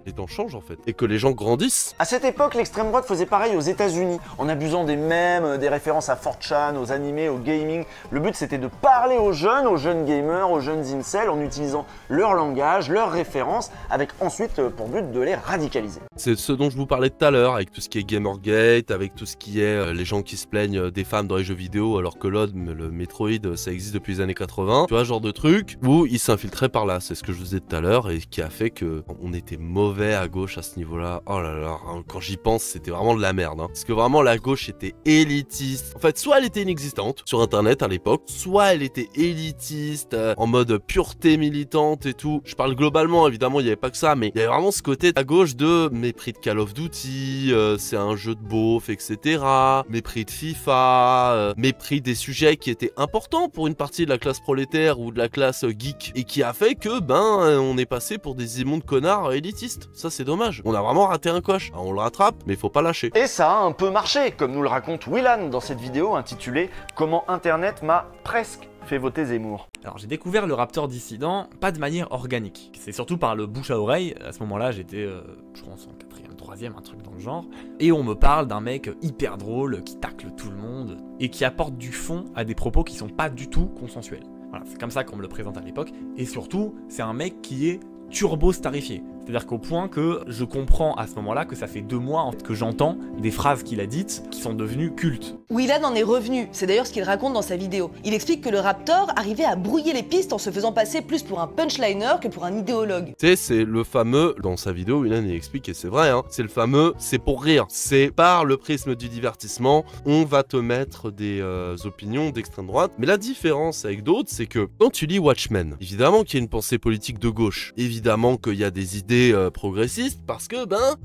les temps changent en fait. Et que les gens grandissent. À cette époque, l'extrême droite faisait pareil aux États-Unis, en abusant des mèmes, des références à 4chan, aux animés, au gaming. Le but c'était de parler aux jeunes gamers, aux jeunes incels, en utilisant leur langage, leurs références, avec ensuite pour but de les radicaliser. C'est ce dont je vous parlais tout à l'heure, avec tout ce qui est Gamergate, avec tout ce qui est les gens qui se plaignent des femmes dans les jeux vidéo, alors que le Metroid, ça existe depuis les années 80. Tu vois, genre de truc où ils s'infiltraient par là. C'est ce que je vous disais tout à l'heure et qui a fait que on était mauvais à gauche à ce niveau-là. Oh là là, quand j'y pense, c'était vraiment de la merde. Parce que vraiment, la gauche était élitiste. En fait, soit elle était inexistante sur Internet à l'époque, soit elle était élitiste, en mode pureté militante et tout. Je parle globalement, évidemment, il n'y avait pas que ça, mais il y avait vraiment ce côté à gauche de mépris de Call of Duty, c'est un jeu de beauf, etc. Mépris de FIFA, mépris des sujets qui étaient importants pour une partie de la classe prolétaire ou de la classe geek, et qui a fait que, on est passé pour des immondes connards élitistes. Ça, c'est dommage. On a vraiment raté un coche. Alors, on le rattrape, mais il faut pas lâcher. Et ça a un peu marché, comme nous le raconte Willan dans cette vidéo intitulée « Comment Internet m'a presque fait voter Zemmour ». Alors j'ai découvert le Raptor Dissident pas de manière organique. C'est surtout par le bouche à oreille. À ce moment-là, j'étais, je pense, en 4ème, 3ème, un truc dans le genre. Et on me parle d'un mec hyper drôle, qui tacle tout le monde, et qui apporte du fond à des propos qui sont pas du tout consensuels. Voilà, c'est comme ça qu'on me le présente à l'époque. Et surtout, c'est un mec qui est turbo starifié. C'est-à-dire qu'au point que je comprends à ce moment-là que ça fait 2 mois que j'entends des phrases qu'il a dites qui sont devenues cultes. Whelan en est revenu, c'est d'ailleurs ce qu'il raconte dans sa vidéo. Il explique que le Raptor arrivait à brouiller les pistes en se faisant passer plus pour un punchliner que pour un idéologue. Tu sais, c'est le fameux, dans sa vidéo, Whelan il explique, et c'est vrai, hein, c'est le fameux, c'est pour rire. C'est par le prisme du divertissement, on va te mettre des opinions d'extrême droite. Mais la différence avec d'autres, c'est que quand tu lis Watchmen, évidemment qu'il y a une pensée politique de gauche, évidemment qu'il y a des idées progressistes, parce que,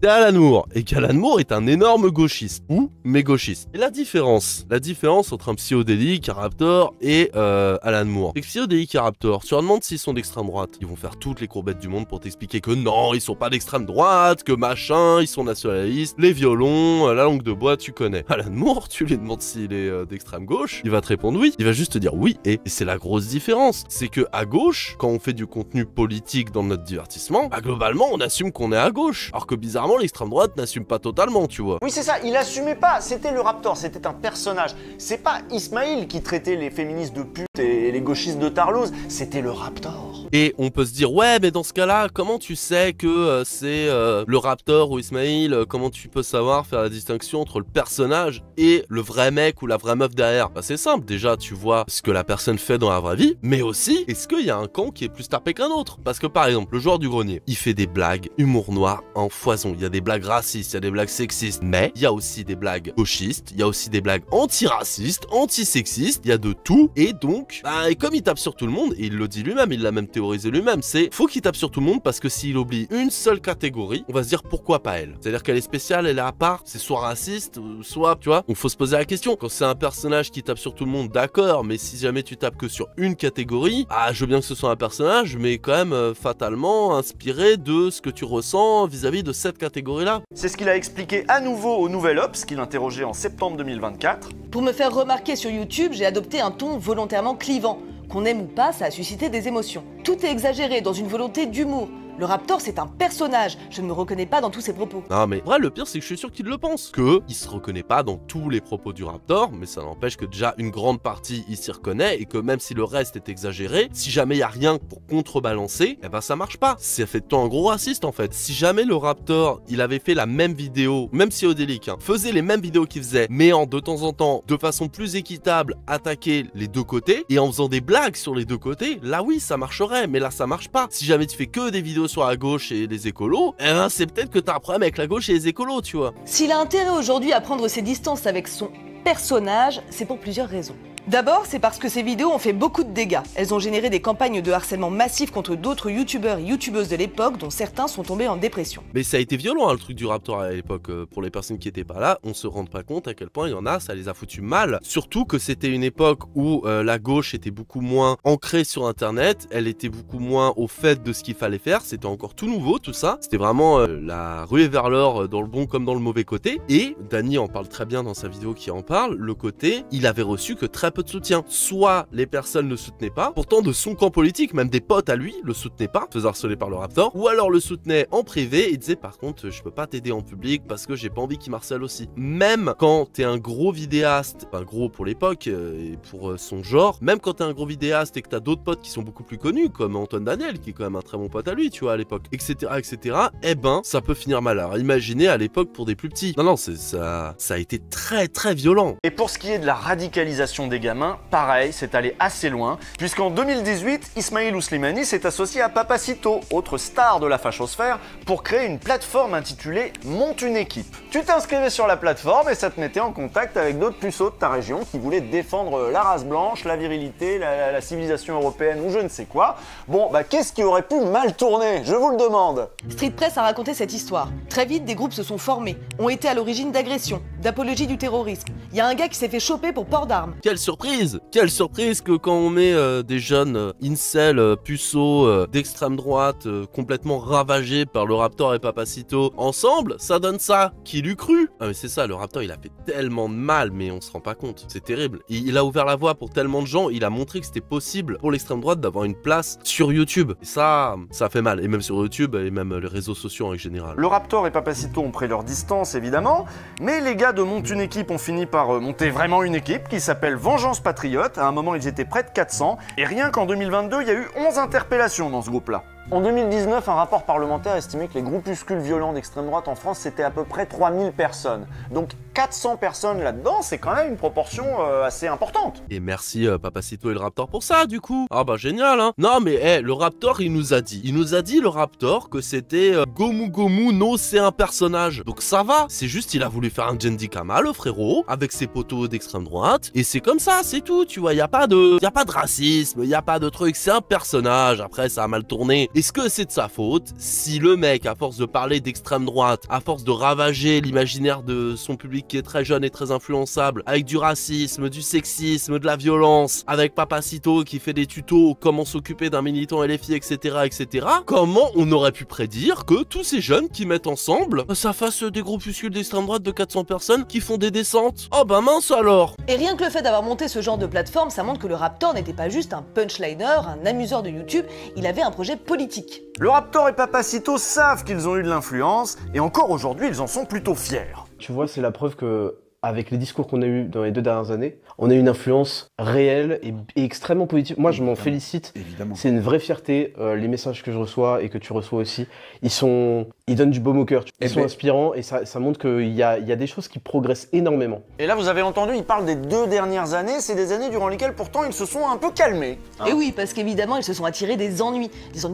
c'est Alan Moore, et qu'Alan Moore est un énorme gauchiste, mais gauchiste. Et la différence entre un psychodélique, un Raptor et Alan Moore, c'est que psychodélique et Raptor, tu leur demandes s'ils sont d'extrême droite, ils vont faire toutes les courbettes du monde pour t'expliquer que non, ils sont pas d'extrême droite, que machin, ils sont nationalistes, les violons, la langue de bois, tu connais. Alan Moore, tu lui demandes s'il est d'extrême gauche, il va te répondre oui, il va juste te dire oui, et c'est la grosse différence, c'est que à gauche, quand on fait du contenu politique dans notre divertissement, globalement on assume qu'on est à gauche, alors que bizarrement l'extrême droite n'assume pas totalement, tu vois. Oui c'est ça, il assumait pas, c'était le Raptor, c'était un personnage. C'est pas Ismail qui traitait les féministes de putes et les gauchistes de tarlouse, c'était le Raptor. Et on peut se dire, ouais, mais dans ce cas-là, comment tu sais que c'est le Raptor ou Ismail, comment tu peux savoir faire la distinction entre le personnage et le vrai mec ou la vraie meuf derrière? C'est simple, déjà, tu vois ce que la personne fait dans la vraie vie, mais aussi, est-ce qu'il y a un camp qui est plus tapé qu'un autre? Parce que par exemple, le joueur du grenier, il fait des blagues humour noir en foison, il y a des blagues racistes, il y a des blagues sexistes, mais il y a aussi des blagues gauchistes, il y a aussi des blagues antiracistes, antisexistes, il y a de tout, et donc, et comme il tape sur tout le monde, et il le dit lui-même, il l'a même théorisé lui-même, c'est faut qu'il tape sur tout le monde parce que s'il oublie une seule catégorie, on va se dire pourquoi pas elle. C'est-à-dire qu'elle est spéciale, elle est à part, c'est soit raciste, soit, tu vois, donc faut se poser la question. Quand c'est un personnage qui tape sur tout le monde, d'accord, mais si jamais tu tapes que sur une catégorie, je veux bien que ce soit un personnage, mais quand même fatalement inspiré de ce que tu ressens vis-à-vis de cette catégorie-là. C'est ce qu'il a expliqué à nouveau au Nouvel Obs, qu'il interrogeait en septembre 2024. Pour me faire remarquer sur YouTube, j'ai adopté un ton volontairement clivant. Qu'on aime ou pas, ça a suscité des émotions. Tout est exagéré dans une volonté d'humour. Le Raptor, c'est un personnage. Je ne me reconnais pas dans tous ses propos. Non mais vrai, le pire c'est que je suis sûr qu'il le pense. Il se reconnaît pas dans tous les propos du Raptor, mais ça n'empêche que déjà une grande partie il s'y reconnaît et que même si le reste est exagéré, si jamais il y a rien pour contrebalancer, ça marche pas. Ça fait de toi un gros raciste en fait. Si jamais le Raptor, il avait fait la même vidéo, même si Odélique, faisait les mêmes vidéos qu'il faisait, mais en de temps en temps, de façon plus équitable, attaquer les deux côtés et en faisant des blagues sur les deux côtés, là oui ça marcherait, mais là ça marche pas. Si jamais tu fais que des vidéos sur la gauche et les écolos, c'est peut-être que t'as un problème avec la gauche et les écolos, tu vois. S'il a intérêt aujourd'hui à prendre ses distances avec son personnage, c'est pour plusieurs raisons. D'abord, c'est parce que ces vidéos ont fait beaucoup de dégâts. Elles ont généré des campagnes de harcèlement massif contre d'autres youtubeurs et youtubeuses de l'époque, dont certains sont tombés en dépression. Mais ça a été violent, le truc du Raptor à l'époque. Pour les personnes qui étaient pas là, on se rend pas compte à quel point il y en a, ça les a foutus mal. Surtout que c'était une époque où la gauche était beaucoup moins ancrée sur Internet, elle était beaucoup moins au fait de ce qu'il fallait faire, c'était encore tout nouveau, tout ça. C'était vraiment la ruée vers l'or dans le bon comme dans le mauvais côté. Et Dany en parle très bien dans sa vidéo qui en parle, le côté, il avait reçu que très peu de soutien. Soit les personnes ne soutenaient pas, pourtant de son camp politique, même des potes à lui le soutenaient pas, se faisait harceler par le Raptor, ou alors le soutenaient en privé et disaient par contre je peux pas t'aider en public parce que j'ai pas envie qu'il m'harcèle aussi. Même quand t'es un gros vidéaste, enfin gros pour l'époque et pour son genre, même quand t'es un gros vidéaste et que t'as d'autres potes qui sont beaucoup plus connus, comme Antoine Daniel qui est quand même un très bon pote à lui, tu vois, à l'époque, etc., ça peut finir mal. Alors imaginez à l'époque pour des plus petits. Non, ça a été très très violent. Et pour ce qui est de la radicalisation des gamins, pareil, c'est allé assez loin, puisqu'en 2018, Ismail Ouslimani s'est associé à Papacito, autre star de la fachosphère, pour créer une plateforme intitulée Monte une équipe. Tu t'inscrivais sur la plateforme et ça te mettait en contact avec d'autres puceaux de ta région qui voulaient défendre la race blanche, la virilité, la civilisation européenne ou je ne sais quoi. Bon, qu'est-ce qui aurait pu mal tourner? Je vous le demande. Street Press a raconté cette histoire. Très vite, des groupes se sont formés, ont été à l'origine d'agressions, d'apologie du terrorisme. Il y a un gars qui s'est fait choper pour port d'armes. Quelle surprise! Quelle surprise que quand on met des jeunes incels, puceaux, d'extrême droite, complètement ravagés par le Raptor et Papacito ensemble, ça donne ça. Qui l'eût cru? Ah mais c'est ça, le Raptor il a fait tellement de mal, mais on se rend pas compte. C'est terrible. Il a ouvert la voie pour tellement de gens, il a montré que c'était possible pour l'extrême droite d'avoir une place sur YouTube. Et ça fait mal. Et même sur YouTube, et même les réseaux sociaux en général. Le Raptor et Papacito ont pris leur distance, évidemment, mais les gars de Monte une équipe ont fini par monter vraiment une équipe qui s'appelle Vengeance Patriote. À un moment, ils étaient près de 400, et rien qu'en 2022, il y a eu 11 interpellations dans ce groupe-là. En 2019, un rapport parlementaire estimait que les groupuscules violents d'extrême droite en France, c'était à peu près 3000 personnes. Donc 400 personnes là-dedans, c'est quand même une proportion assez importante. Et merci Papacito et le Raptor pour ça, du coup. Ah bah génial, hein. Non mais, le Raptor, il nous a dit, le Raptor, que c'était Gomu Gomu no, c'est un personnage. Donc ça va, c'est juste, il a voulu faire un Jendi Kama, le frérot, avec ses potos d'extrême droite, et c'est comme ça, c'est tout, tu vois, y a pas de racisme, y a pas de truc, c'est un personnage. Après, ça a mal tourné. Est-ce que c'est de sa faute si le mec, à force de parler d'extrême droite, à force de ravager l'imaginaire de son public qui est très jeune et très influençable, avec du racisme, du sexisme, de la violence, avec Papacito qui fait des tutos, comment s'occuper d'un militant LFI, etc., etc., comment on aurait pu prédire que tous ces jeunes qui mettent ensemble, ça fasse des groupuscules d'extrême droite de 400 personnes qui font des descentes? Oh bah mince alors! Et rien que le fait d'avoir monté ce genre de plateforme, ça montre que le Raptor n'était pas juste un punchliner, un amuseur de YouTube, il avait un projet politique. Le Raptor et Papacito savent qu'ils ont eu de l'influence, et encore aujourd'hui, ils en sont plutôt fiers. Tu vois, c'est la preuve que, avec les discours qu'on a eus dans les 2 dernières années, on a eu une influence réelle et extrêmement positive. Moi, je m'en félicite. Évidemment. C'est une vraie fierté. Les messages que je reçois et que tu reçois aussi, ils donnent du baume au cœur. Ils sont inspirants et ça montre qu'il y a des choses qui progressent énormément. Et là, vous avez entendu, il parle des 2 dernières années. C'est des années durant lesquelles, pourtant, ils se sont un peu calmés. Hein. Et oui, parce qu'évidemment, ils se sont attirés des ennuis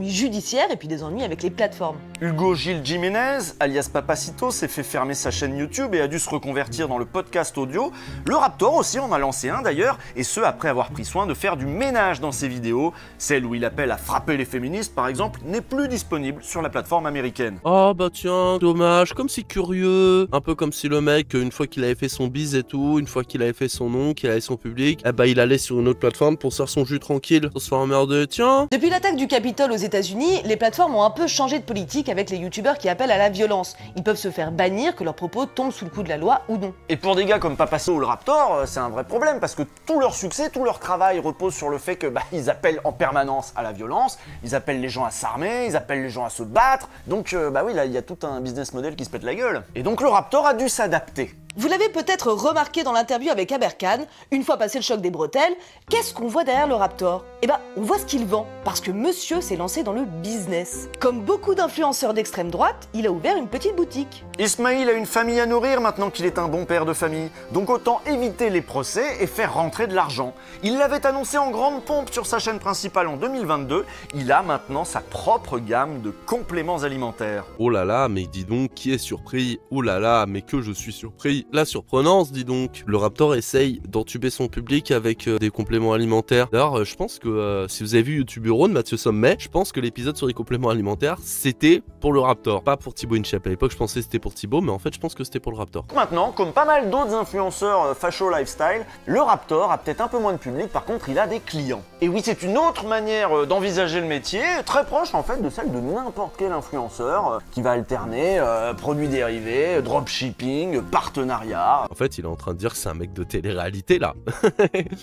judiciaires et puis des ennuis avec les plateformes. Hugo Gil Jiménez, alias Papacito, s'est fait fermer sa chaîne YouTube et a dû se reconvertir dans le podcast audio. Le Raptor aussi en a lancé un d'ailleurs, et ce après avoir pris soin de faire du ménage dans ses vidéos. Celle où il appelle à frapper les féministes par exemple n'est plus disponible sur la plateforme américaine. Oh bah tiens, dommage, comme c'est curieux. Un peu comme si le mec, une fois qu'il avait fait son bise et tout, une fois qu'il avait fait son nom, qu'il avait son public, eh bah il allait sur une autre plateforme pour se faire son jus tranquille, pour se faire emmerder, tiens. Depuis l'attaque du Capitole aux États-Unis, les plateformes ont un peu changé de politique avec les youtubeurs qui appellent à la violence. Ils peuvent se faire bannir, que leurs propos tombent sous le coup de la loi ou non. Et pour des gars comme Papacito ou le Raptor, c'est un vrai problème parce que tout leur succès, tout leur travail repose sur le fait que ils appellent en permanence à la violence, ils appellent les gens à s'armer, ils appellent les gens à se battre. Donc oui, là il y a tout un business model qui se pète la gueule. Et donc le Raptor a dû s'adapter. Vous l'avez peut-être remarqué dans l'interview avec Aberkan, une fois passé le choc des bretelles, qu'est-ce qu'on voit derrière le Raptor? Eh ben, on voit ce qu'il vend, parce que monsieur s'est lancé dans le business. Comme beaucoup d'influenceurs d'extrême droite, il a ouvert une petite boutique. Ismail a une famille à nourrir maintenant qu'il est un bon père de famille, donc autant éviter les procès et faire rentrer de l'argent. Il l'avait annoncé en grande pompe sur sa chaîne principale en 2022, il a maintenant sa propre gamme de compléments alimentaires. Oh là là, mais dis donc, qui est surpris? Oh là là, mais que je suis surpris. La surprenance, dis donc. Le Raptor essaye d'entuber son public avec des compléments alimentaires. D'ailleurs, je pense que si vous avez vu YouTube Bureau de Mathieu Sommet, je pense que l'épisode sur les compléments alimentaires, c'était pour le Raptor, pas pour Thibaut InShape. À l'époque, je pensais que c'était pour Thibaut, mais en fait, je pense que c'était pour le Raptor. Maintenant, comme pas mal d'autres influenceurs facho lifestyle, le Raptor a peut-être un peu moins de public, par contre, il a des clients. Et oui, c'est une autre manière d'envisager le métier, très proche en fait de celle de n'importe quel influenceur qui va alterner produits dérivés, dropshipping, partenariat. En fait, il est en train de dire que c'est un mec de télé-réalité là.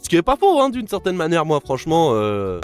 Ce qui est pas faux, hein, d'une certaine manière. Moi, franchement,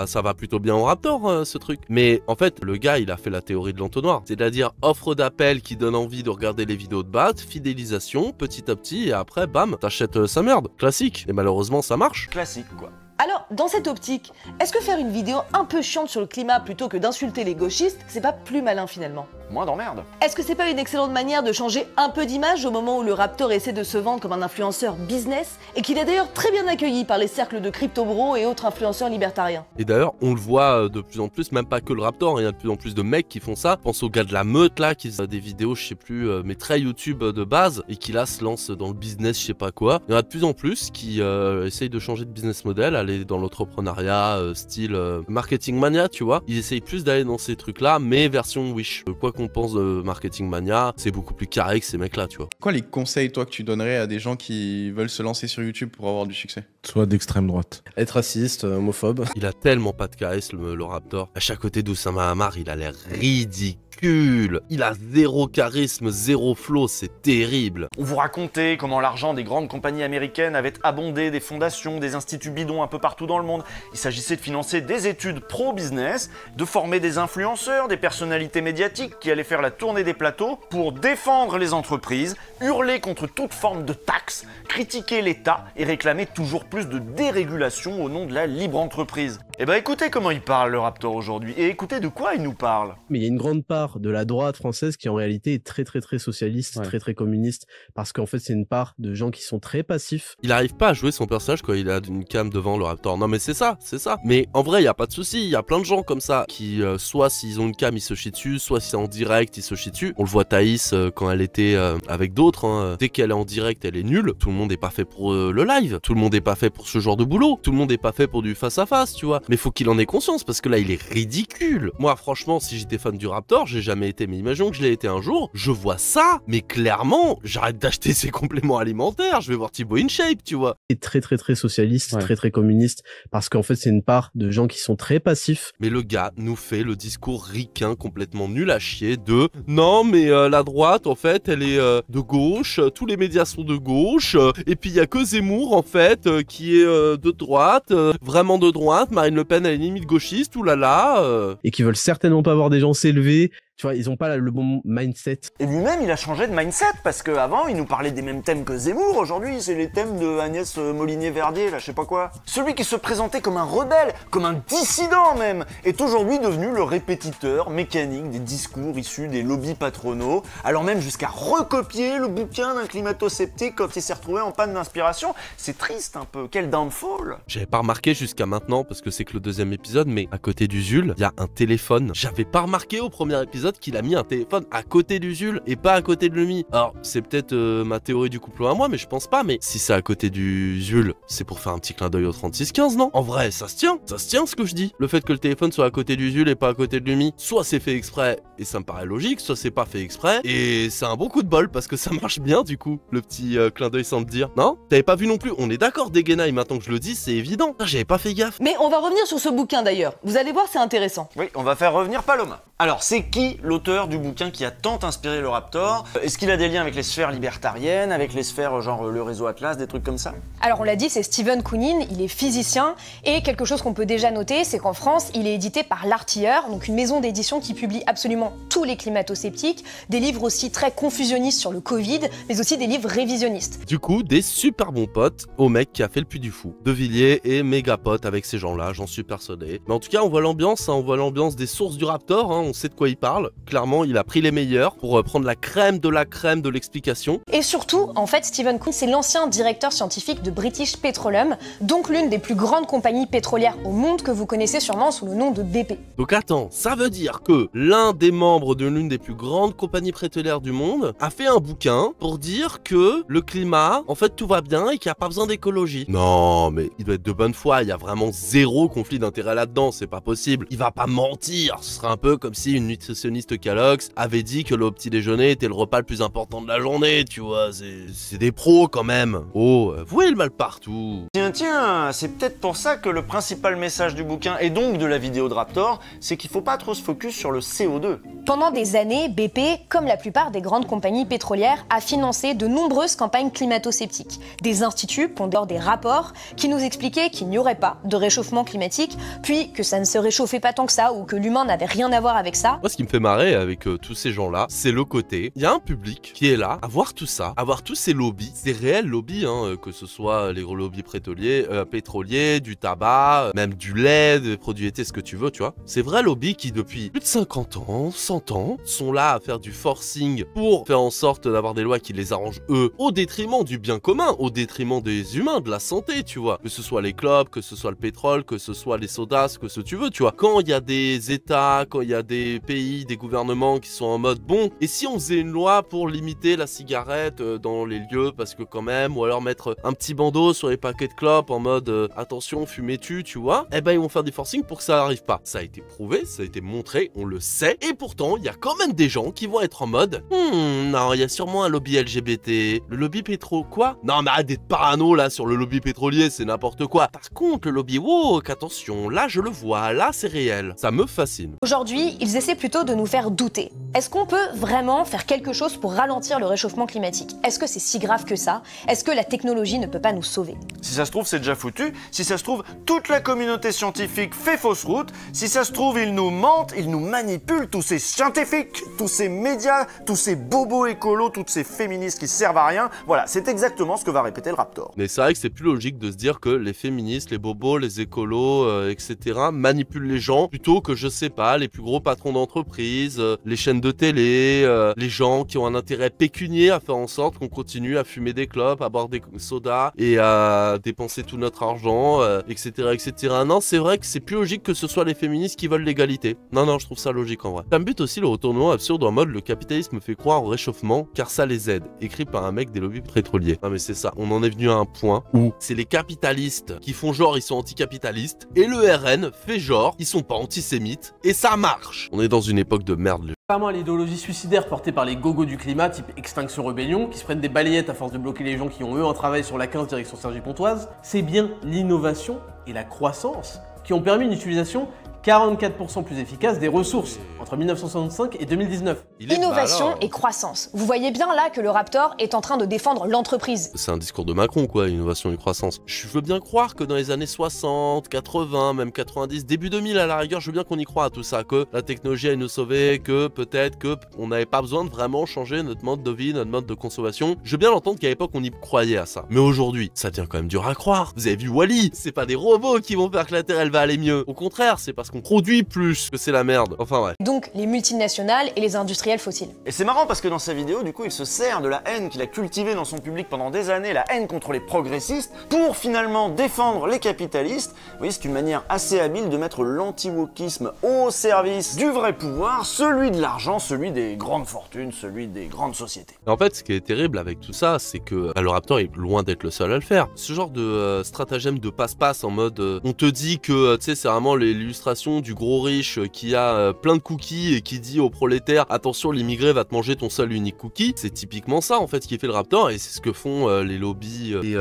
ça va plutôt bien au Raptor, ce truc. Mais en fait, le gars, il a fait la théorie de l'entonnoir. C'est-à-dire offre d'appel qui donne envie de regarder les vidéos de Bat, fidélisation, petit à petit, et après, bam, t'achètes sa merde. Classique. Et malheureusement, ça marche. Classique, quoi. Alors, dans cette optique, est-ce que faire une vidéo un peu chiante sur le climat plutôt que d'insulter les gauchistes, c'est pas plus malin finalement? Moins d'emmerde. Est-ce que c'est pas une excellente manière de changer un peu d'image au moment où le Raptor essaie de se vendre comme un influenceur business et qu'il est d'ailleurs très bien accueilli par les cercles de crypto-bros et autres influenceurs libertariens? Et d'ailleurs, on le voit de plus en plus, même pas que le Raptor, il y a de plus en plus de mecs qui font ça. Pense aux gars de la meute là, qui font des vidéos, je sais plus, mais très YouTube de base, et qui là se lancent dans le business, je sais pas quoi. Il y en a de plus en plus qui essayent de changer de business model, aller dans l'entrepreneuriat, style Marketing Mania, tu vois. Ils essayent plus d'aller dans ces trucs là, mais version Wish. Quoi qu'on pense de Marketing Mania, c'est beaucoup plus carré que ces mecs là, tu vois. Quoi les conseils, toi, que tu donnerais à des gens qui veulent se lancer sur YouTube pour avoir du succès? Soit d'extrême droite. Être raciste, homophobe. Il a tellement pas de charisme, le Raptor. À chaque côté d'Oussama Hamar, il a l'air ridicule. Il a zéro charisme, zéro flow, c'est terrible. On vous racontait comment l'argent des grandes compagnies américaines avait abondé des fondations, des instituts bidons un peu partout dans le monde. Il s'agissait de financer des études pro-business, de former des influenceurs, des personnalités médiatiques qui allaient faire la tournée des plateaux pour défendre les entreprises, hurler contre toute forme de taxes, critiquer l'État et réclamer toujours plus de dérégulation au nom de la libre entreprise. Eh ben écoutez comment il parle le Raptor aujourd'hui, et écoutez de quoi il nous parle. Mais il y a une grande part de la droite française qui en réalité est très socialiste, très communiste, parce qu'en fait c'est une part de gens qui sont très passifs. Il arrive pas à jouer son personnage quand il a une cam devant le Raptor. Non mais c'est ça. Mais en vrai, il y a pas de souci. Il y a plein de gens comme ça qui, soit s'ils ont une cam, ils se chient dessus, soit si c'est en direct, ils se chient dessus. On le voit Thaïs quand elle était avec d'autres. Hein. Dès qu'elle est en direct, elle est nulle. Tout le monde est pas fait pour le live. Tout le monde est pas fait pour ce genre de boulot. Tout le monde est pas fait pour du face à face, tu vois. Mais faut qu'il en ait conscience parce que là, il est ridicule. Moi, franchement, si j'étais fan du Raptor, j'ai jamais été. Mais imaginons que je l'ai été un jour. Je vois ça, mais clairement, j'arrête d'acheter ses compléments alimentaires. Je vais voir Thibaut InShape, tu vois. Et très socialiste, très communiste, parce qu'en fait c'est une part de gens qui sont très passifs. Mais le gars nous fait le discours ricain complètement nul à chier de non mais la droite en fait elle est de gauche, tous les médias sont de gauche, et puis il y a que Zemmour en fait qui est de droite, vraiment de droite, Marine Le Pen elle est limite gauchiste, oulala. Et qui veulent certainement pas voir des gens s'élever. Tu vois, ils ont pas le bon mindset. Et lui-même, il a changé de mindset, parce qu'avant, il nous parlait des mêmes thèmes que Zemmour. Aujourd'hui, c'est les thèmes de Agnès Molinier-Verdier, là, je sais pas quoi. Celui qui se présentait comme un rebelle, comme un dissident même, est aujourd'hui devenu le répétiteur mécanique des discours issus des lobbies patronaux, allant même jusqu'à recopier le bouquin d'un climato-sceptique quand il s'est retrouvé en panne d'inspiration. C'est triste un peu, quel downfall. J'avais pas remarqué jusqu'à maintenant, parce que c'est que le deuxième épisode, mais à côté d'Usul, il y a un téléphone. J'avais pas remarqué au premier épisode qu'il a mis un téléphone à côté d'Usul et pas à côté de Lumi. Alors, c'est peut-être ma théorie du couple à moi, mais je pense pas. Mais si c'est à côté d'Usul, c'est pour faire un petit clin d'œil au 3615, non? En vrai, ça se tient ce que je dis. Le fait que le téléphone soit à côté d'Usul et pas à côté de Lumi, soit c'est fait exprès et ça me paraît logique, soit c'est pas fait exprès et c'est un bon coup de bol parce que ça marche bien du coup, le petit clin d'œil sans le dire. Non? T'avais pas vu non plus? On est d'accord, Degenaï, maintenant que je le dis, c'est évident. J'avais pas fait gaffe. Mais on va revenir sur ce bouquin d'ailleurs. Vous allez voir, c'est intéressant. Oui, on va faire revenir Paloma. Alors, c'est qui l'auteur du bouquin qui a tant inspiré le Raptor? Est-ce qu'il a des liens avec les sphères libertariennes, avec les sphères genre le réseau Atlas, des trucs comme ça? Alors on l'a dit, c'est Stephen Koonin, il est physicien, et quelque chose qu'on peut déjà noter, c'est qu'en France, il est édité par L'Artilleur, donc une maison d'édition qui publie absolument tous les climato-sceptiques, des livres aussi très confusionnistes sur le Covid, mais aussi des livres révisionnistes. Du coup, des super bons potes au mec qui a fait le Puy du Fou. De Villiers est méga pote avec ces gens-là, j'en suis persuadé. Mais en tout cas, on voit l'ambiance, hein, on voit l'ambiance des sources du Raptor, hein, on sait de quoi il parle. Clairement, il a pris les meilleurs pour prendre la crème de l'explication. Et surtout, en fait, Stephen Koonin, c'est l'ancien directeur scientifique de British Petroleum, donc l'une des plus grandes compagnies pétrolières au monde que vous connaissez sûrement sous le nom de BP. Donc attends, ça veut dire que l'un des membres de l'une des plus grandes compagnies pétrolières du monde a fait un bouquin pour dire que le climat, en fait, tout va bien et qu'il n'y a pas besoin d'écologie. Non, mais il doit être de bonne foi, il y a vraiment zéro conflit d'intérêt là-dedans, c'est pas possible. Il va pas mentir, ce serait un peu comme si une nutritionniste Kellogg's avait dit que le petit déjeuner était le repas le plus important de la journée, tu vois, c'est des pros quand même. Oh, vous voyez le mal partout. Tiens, c'est peut-être pour ça que le principal message du bouquin, et donc de la vidéo de Raptor, c'est qu'il faut pas trop se focus sur le CO2. Pendant des années, BP, comme la plupart des grandes compagnies pétrolières, a financé de nombreuses campagnes climato-sceptiques. Des instituts pondèrent des rapports qui nous expliquaient qu'il n'y aurait pas de réchauffement climatique, puis que ça ne se réchauffait pas tant que ça, ou que l'humain n'avait rien à voir avec ça. Moi, ce qui me fait marrer avec tous ces gens-là, c'est le côté, il y a un public qui est là à voir tout ça, à voir tous ces lobbies, ces réels lobbies, hein, que ce soit les gros lobbies pétroliers, du tabac, même du lait, des produits laitiers, ce que tu veux, tu vois. Ces vrais lobbies qui, depuis plus de 50 ans, 100 ans, sont là à faire du forcing pour faire en sorte d'avoir des lois qui les arrangent eux, au détriment du bien commun, au détriment des humains, de la santé, tu vois. Que ce soit les clopes, que ce soit le pétrole, que ce soit les sodas, ce que ce tu veux, tu vois. Quand il y a des États, quand il y a des pays, des gouvernements qui sont en mode bon, et si on faisait une loi pour limiter la cigarette dans les lieux, parce que quand même, ou alors mettre un petit bandeau sur les paquets de clopes en mode attention, fumez-tu, tu vois, eh ben ils vont faire des forcings pour que ça n'arrive pas. Ça a été prouvé, ça a été montré, on le sait, et pourtant, il y a quand même des gens qui vont être en mode non, il y a sûrement un lobby LGBT, le lobby pétro, quoi? Non, mais arrête d'être parano là sur le lobby pétrolier, c'est n'importe quoi. Par contre, le lobby woke, attention, là je le vois, là c'est réel, ça me fascine. Aujourd'hui, ils essaient plutôt de nous faire douter. Est-ce qu'on peut vraiment faire quelque chose pour ralentir le réchauffement climatique? Est-ce que c'est si grave que ça? Est-ce que la technologie ne peut pas nous sauver? Si ça se trouve, c'est déjà foutu. Si ça se trouve, toute la communauté scientifique fait fausse route. Si ça se trouve, ils nous mentent, ils nous manipulent, tous ces scientifiques, tous ces médias, tous ces bobos écolos, toutes ces féministes qui servent à rien. Voilà, c'est exactement ce que va répéter le Raptor. Mais c'est vrai que c'est plus logique de se dire que les féministes, les bobos, les écolos, etc. manipulent les gens plutôt que, je sais pas, les plus gros patrons d'entreprise, les chaînes de télé, les gens qui ont un intérêt pécunier à faire en sorte qu'on continue à fumer des clopes, à boire des sodas et à dépenser tout notre argent, etc., etc. Non, c'est vrai que c'est plus logique que ce soit les féministes qui veulent l'égalité. Non, je trouve ça logique en vrai. Ça me bute aussi le retournement absurde en mode le capitalisme fait croire au réchauffement car ça les aide. Écrit par un mec des lobbies pétroliers. Non mais c'est ça, on en est venu à un point où c'est les capitalistes qui font genre ils sont anticapitalistes et le RN fait genre ils sont pas antisémites et ça marche. On est dans une époque de merde. Contrairement à l'idéologie suicidaire portée par les gogos du climat type Extinction Rebellion, qui se prennent des balayettes à force de bloquer les gens qui ont eux un travail sur la 15 direction Cergy-Pontoise, c'est bien l'innovation et la croissance qui ont permis une utilisation 44% plus efficace des ressources entre 1965 et 2019. Innovation et croissance. Vous voyez bien là que le Raptor est en train de défendre l'entreprise. C'est un discours de Macron quoi, innovation et croissance. Je veux bien croire que dans les années 60, 80, même 90, début 2000 à la rigueur, je veux bien qu'on y croit à tout ça, que la technologie allait nous sauver, que peut-être que on n'avait pas besoin de vraiment changer notre mode de vie, notre mode de consommation. Je veux bien l'entendre qu'à l'époque on y croyait à ça. Mais aujourd'hui, ça devient quand même dur à croire. Vous avez vu Wall-E, c'est pas des robots qui vont faire que la Terre elle va aller mieux. Au contraire, c'est parce qu'on produit plus que c'est la merde. Enfin ouais. Donc les multinationales et les industriels fossiles. Et c'est marrant parce que dans sa vidéo, du coup, il se sert de la haine qu'il a cultivée dans son public pendant des années, la haine contre les progressistes, pour finalement défendre les capitalistes. Vous voyez, c'est une manière assez habile de mettre l'anti-wokisme au service du vrai pouvoir, celui de l'argent, celui des grandes fortunes, celui des grandes sociétés. En fait, ce qui est terrible avec tout ça, c'est que le Raptor est loin d'être le seul à le faire. Ce genre de stratagème de passe-passe en mode on te dit que tu sais c'est vraiment l'illustration du gros riche qui a plein de cookies et qui dit aux prolétaires attention l'immigré va te manger ton seul unique cookie. C'est typiquement ça en fait ce qui fait le Raptor et c'est ce que font les lobbies et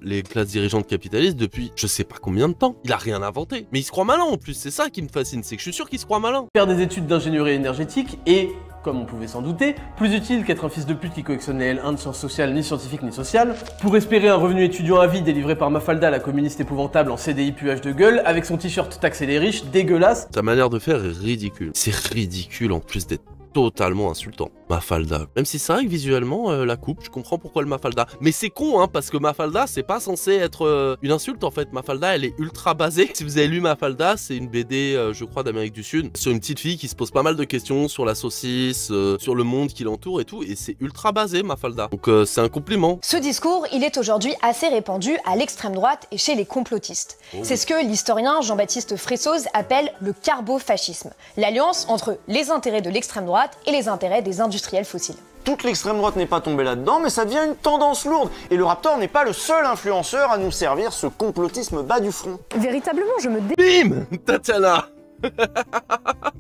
les classes dirigeantes capitalistes depuis je sais pas combien de temps. Il a rien inventé. Mais il se croit malin en plus, c'est ça qui me fascine, c'est que je suis sûr qu'il se croit malin. Faire des études d'ingénierie énergétique est, comme on pouvait s'en douter, plus utile qu'être un fils de pute qui collectionne les L1 de sciences sociales, ni scientifiques ni sociales, pour espérer un revenu étudiant à vie délivré par Mafalda, la communiste épouvantable en CDI puage de gueule, avec son t-shirt taxer les riches, dégueulasse. Sa manière de faire est ridicule. C'est ridicule en plus d'être totalement insultant. Mafalda. Même si c'est vrai que visuellement, la coupe, je comprends pourquoi le Mafalda. Mais c'est con, hein, parce que Mafalda, c'est pas censé être une insulte, en fait. Mafalda, elle est ultra basée. Si vous avez lu Mafalda, c'est une BD, je crois, d'Amérique du Sud, sur une petite fille qui se pose pas mal de questions sur la saucisse, sur le monde qui l'entoure et tout, et c'est ultra basé, Mafalda. Donc c'est un compliment. Ce discours, il est aujourd'hui assez répandu à l'extrême droite et chez les complotistes. C'est ce que l'historien Jean-Baptiste Fressoz appelle le carbofascisme, l'alliance entre les intérêts de l'extrême droite et les intérêts des industriels fossiles. Toute l'extrême droite n'est pas tombée là-dedans, mais ça devient une tendance lourde. Et le Raptor n'est pas le seul influenceur à nous servir ce complotisme bas du front. Véritablement, je me Bim Tatiana.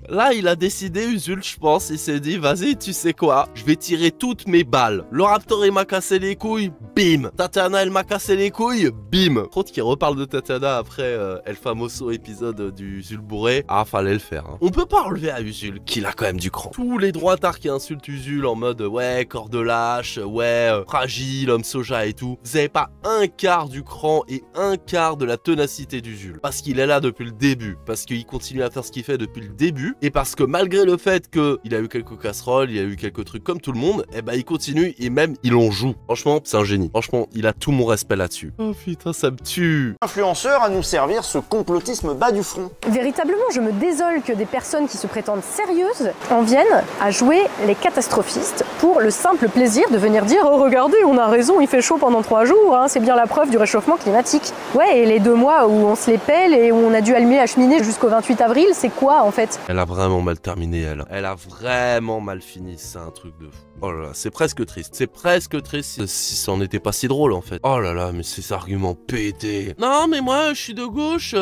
Là, il a décidé, Usul, je pense, il s'est dit, vas-y, tu sais quoi, je vais tirer toutes mes balles. Le Raptor, il m'a cassé les couilles, bim. Tatiana, elle m'a cassé les couilles, bim. Trop qui reparle de Tatiana après El Famoso épisode du Usul bourré. Ah, fallait le faire. Hein. On peut pas enlever à Usul qu'il a quand même du cran. Tous les droitards qui insultent Usul en mode, ouais, corps de lâche, ouais, fragile, homme soja et tout. Vous avez pas un quart du cran et un quart de la ténacité d'Usul. Parce qu'il est là depuis le début, parce qu'il continue à faire ce qu'il fait depuis le début et parce que malgré le fait qu'il a eu quelques casseroles, il a eu quelques trucs comme tout le monde, et ben il continue et même il en joue. Franchement, c'est un génie. Franchement, il a tout mon respect là-dessus. Oh putain, ça me tue. Influenceur à nous servir ce complotisme bas du front. Véritablement, je me désole que des personnes qui se prétendent sérieuses en viennent à jouer les catastrophistes pour le simple plaisir de venir dire « Oh regardez, on a raison, il fait chaud pendant 3 jours, hein, c'est bien la preuve du réchauffement climatique. » Ouais, et les 2 mois où on se les pèle et où on a dû allumer la cheminée jusqu'au 28 avril, c'est quoi en fait? Elle a vraiment mal terminé, elle. Elle a vraiment mal fini, c'est un truc de fou. Oh là là, c'est presque triste. C'est presque triste si ça en était pas si drôle en fait. Oh là là, mais ces arguments pétés. Non, mais moi, je suis de gauche.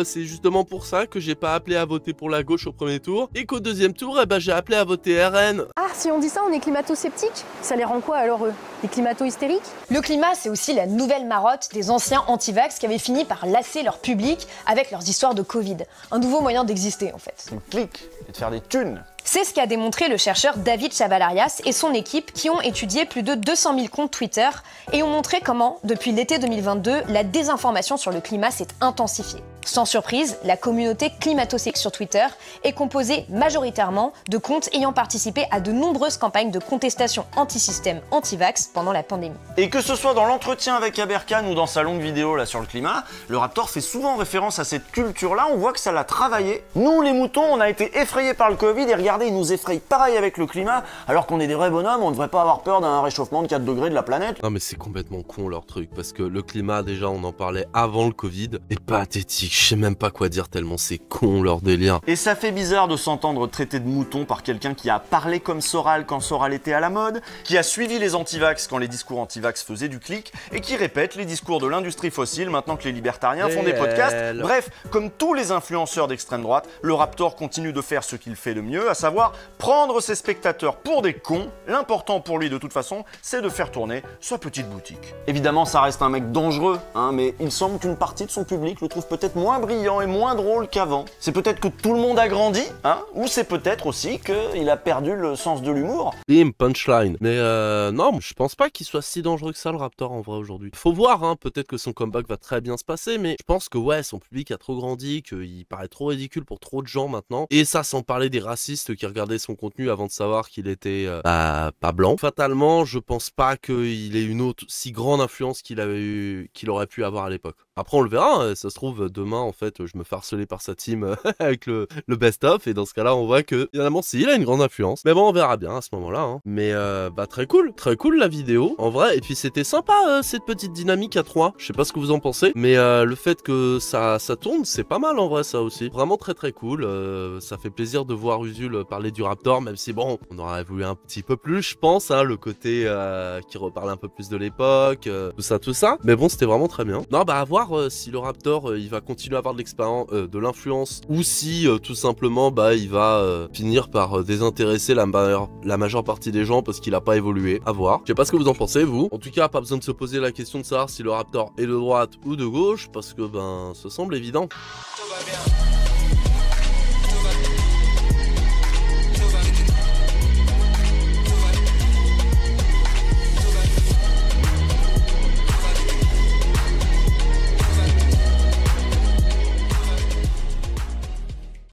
C'est justement pour ça que j'ai pas appelé à voter pour la gauche au premier tour. Et qu'au deuxième tour, eh ben, j'ai appelé à voter RN. Ah, si on dit ça, on est climato-sceptiques? Ça les rend quoi alors eux? Des climato-hystériques? Le climat, c'est aussi la nouvelle marotte des anciens anti-vax qui avaient fini par lasser leur public avec leurs histoires de Covid. Un nouveau moyen d'exister en fait. Une clique et de faire des thunes. C'est ce qu'a démontré le chercheur David Chavalarias et son équipe qui ont étudié plus de 200 000 comptes Twitter et ont montré comment, depuis l'été 2022, la désinformation sur le climat s'est intensifiée. Sans surprise, la communauté climato-sceptique sur Twitter est composée majoritairement de comptes ayant participé à de nombreuses campagnes de contestation anti-système, anti-vax pendant la pandémie. Et que ce soit dans l'entretien avec Aberkan ou dans sa longue vidéo là sur le climat, le Raptor fait souvent référence à cette culture-là, on voit que ça l'a travaillé. Nous, les moutons, on a été effrayés par le Covid et regardez, ils nous effrayent pareil avec le climat, alors qu'on est des vrais bonhommes, on ne devrait pas avoir peur d'un réchauffement de 4 degrés de la planète. Non mais c'est complètement con leur truc, parce que le climat, déjà, on en parlait avant le Covid, est pathétique. Je sais même pas quoi dire tellement c'est con leur délire. Et ça fait bizarre de s'entendre traiter de mouton par quelqu'un qui a parlé comme Soral quand Soral était à la mode, qui a suivi les antivax quand les discours antivax faisaient du clic, et qui répète les discours de l'industrie fossile maintenant que les libertariens font des podcasts. Bref, comme tous les influenceurs d'extrême droite, le Raptor continue de faire ce qu'il fait de mieux, à savoir prendre ses spectateurs pour des cons. L'important pour lui de toute façon, c'est de faire tourner sa petite boutique. Évidemment, ça reste un mec dangereux, hein, mais il semble qu'une partie de son public le trouve peut-être moins brillant et moins drôle qu'avant. C'est peut-être que tout le monde a grandi, hein, ou c'est peut-être aussi qu'il a perdu le sens de l'humour. Bim, punchline. Mais non, je pense pas qu'il soit si dangereux que ça le Raptor en vrai aujourd'hui. Faut voir, hein, peut-être que son comeback va très bien se passer, mais je pense que ouais, son public a trop grandi, qu'il paraît trop ridicule pour trop de gens maintenant. Et ça sans parler des racistes qui regardaient son contenu avant de savoir qu'il était pas blanc. Fatalement, je pense pas qu'il ait une autre si grande influence qu'il aurait pu avoir à l'époque. Après on le verra, hein, ça se trouve demain en fait je me fais harceler par sa team avec le best-of et dans ce cas-là on voit que finalement si il a une grande influence. Mais bon on verra bien à ce moment-là. Hein. Mais bah très cool la vidéo en vrai et puis c'était sympa cette petite dynamique à 3. Je sais pas ce que vous en pensez mais le fait que ça tourne c'est pas mal en vrai ça aussi. Vraiment très cool. Ça fait plaisir de voir Usul parler du Raptor même si bon on aurait voulu un petit peu plus je pense hein, le côté qui reparle un peu plus de l'époque, tout ça. Mais bon c'était vraiment très bien. Non bah à voir si le Raptor il va continuer à avoir de l'expérience, de l'influence ou si tout simplement bah il va finir par désintéresser la majeure partie des gens parce qu'il a pas évolué. À voir. Je sais pas ce que vous en pensez vous. En tout cas pas besoin de se poser la question de savoir si le Raptor est de droite ou de gauche parce que ben ça semble évident. Tout va bien.